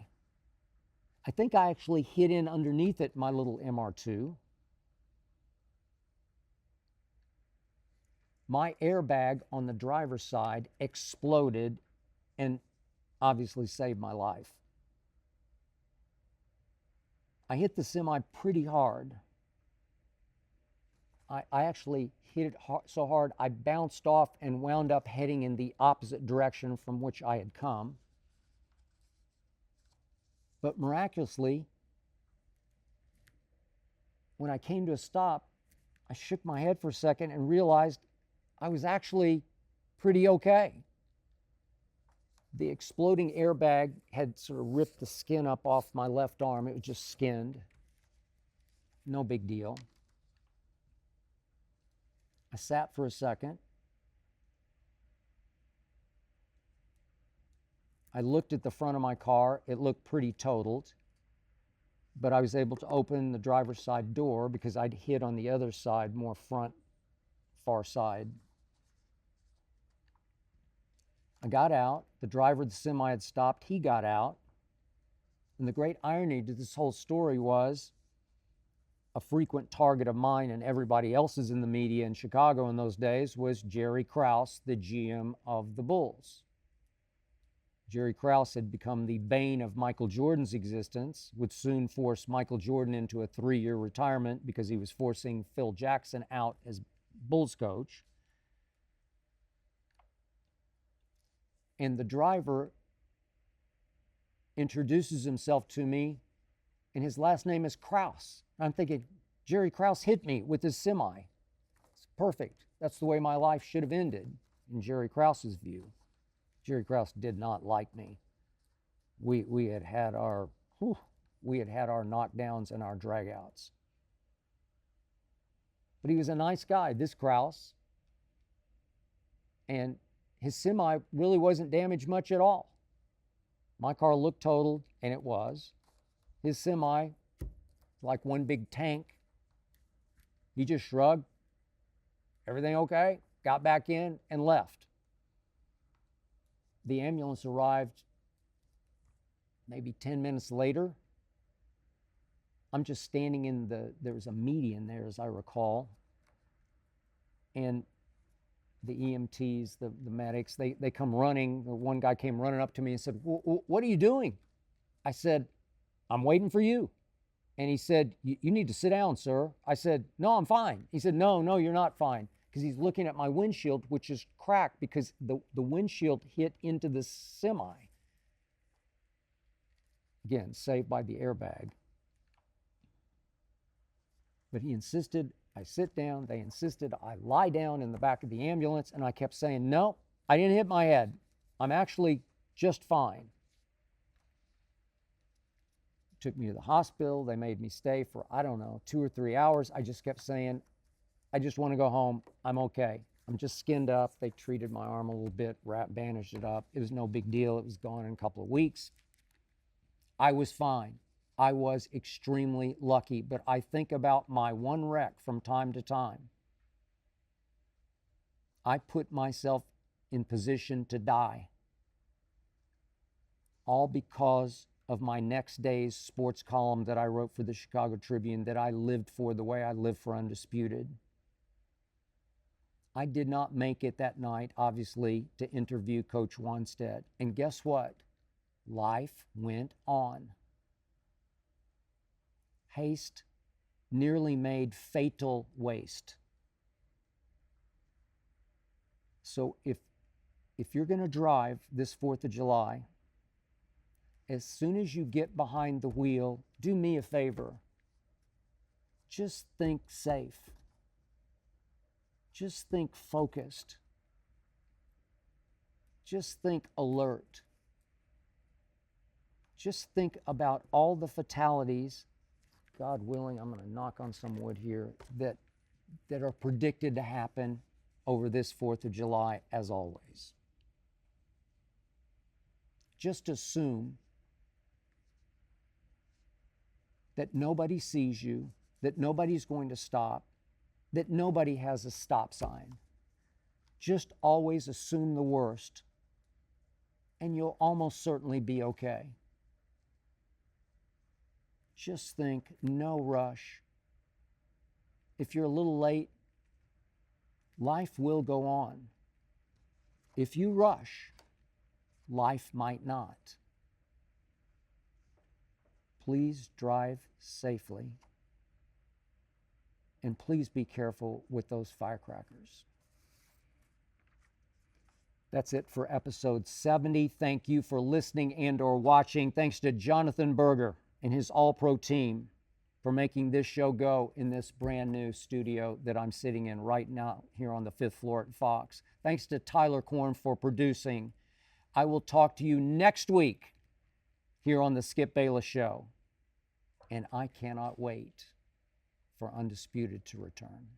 S2: I think I actually hit in underneath it, my little MR2. My airbag on the driver's side exploded and obviously saved my life. I hit the semi pretty hard. I actually hit it so hard I bounced off and wound up heading in the opposite direction from which I had come. But miraculously, when I came to a stop, I shook my head for a second and realized I was actually pretty okay. The exploding airbag had sort of ripped the skin up off my left arm. It was just skinned. No big deal. I sat for a second. I looked at the front of my car. It looked pretty totaled, but I was able to open the driver's side door because I'd hit on the other side, more front, far side. I got out. The driver of the semi had stopped. He got out. And the great irony to this whole story was a frequent target of mine and everybody else's in the media in Chicago in those days was Jerry Krause, the GM of the Bulls. Jerry Krause had become the bane of Michael Jordan's existence, would soon force Michael Jordan into a 3-year retirement because he was forcing Phil Jackson out as Bulls coach. And the driver introduces himself to me, and his last name is Krause. I'm thinking, Jerry Krause hit me with his semi. It's perfect. That's the way my life should have ended, in Jerry Krause's view. Jerry Krause did not like me. We had our knockdowns and our dragouts. But he was a nice guy, this Krause. And his semi really wasn't damaged much at all. My car looked totaled, and it was. His semi, like one big tank. He just shrugged. Everything okay? Got back in and left. The ambulance arrived maybe 10 minutes later. I'm just standing there was a median there, as I recall. And the EMTs, the medics, they come running. One guy came running up to me and said, "What are you doing?" I said, "I'm waiting for you." And he said, "You need to sit down, sir." I said, "No, I'm fine." He said, No, you're not fine." Because he's looking at my windshield, which is cracked because the windshield hit into the semi. Again, saved by the airbag. But he insisted I sit down. They insisted I lie down in the back of the ambulance. And I kept saying, "No, I didn't hit my head. I'm actually just fine." Took me to the hospital. They made me stay for, I don't know, 2 or 3 hours. I just kept saying, "I just want to go home. I'm okay. I'm just skinned up." They treated my arm a little bit, bandaged it up. It was no big deal. It was gone in a couple of weeks. I was fine. I was extremely lucky, but I think about my one wreck from time to time. I put myself in position to die, all because of my next day's sports column that I wrote for the Chicago Tribune, that I lived for the way I lived for Undisputed. I did not make it that night, obviously, to interview Coach Wanstead. And guess what? Life went on. Haste nearly made fatal waste. So if you're going to drive this 4th of July, as soon as you get behind the wheel, do me a favor. Just think safe. Just think focused. Just think alert. Just think about all the fatalities, God willing, I'm going to knock on some wood here, that are predicted to happen over this 4th of July, as always. Just assume that nobody sees you, that nobody's going to stop, that nobody has a stop sign. Just always assume the worst, and you'll almost certainly be okay. Just think, no rush. If you're a little late, life will go on. If you rush, life might not. Please drive safely. And please be careful with those firecrackers. That's it for episode 70. Thank you for listening and or watching. Thanks to Jonathan Berger and his All-Pro team for making this show go in this brand new studio that I'm sitting in right now here on the 5th floor at Fox. Thanks to Tyler Korn for producing. I will talk to you next week here on the Skip Bayless Show. And I cannot wait for Undisputed to return.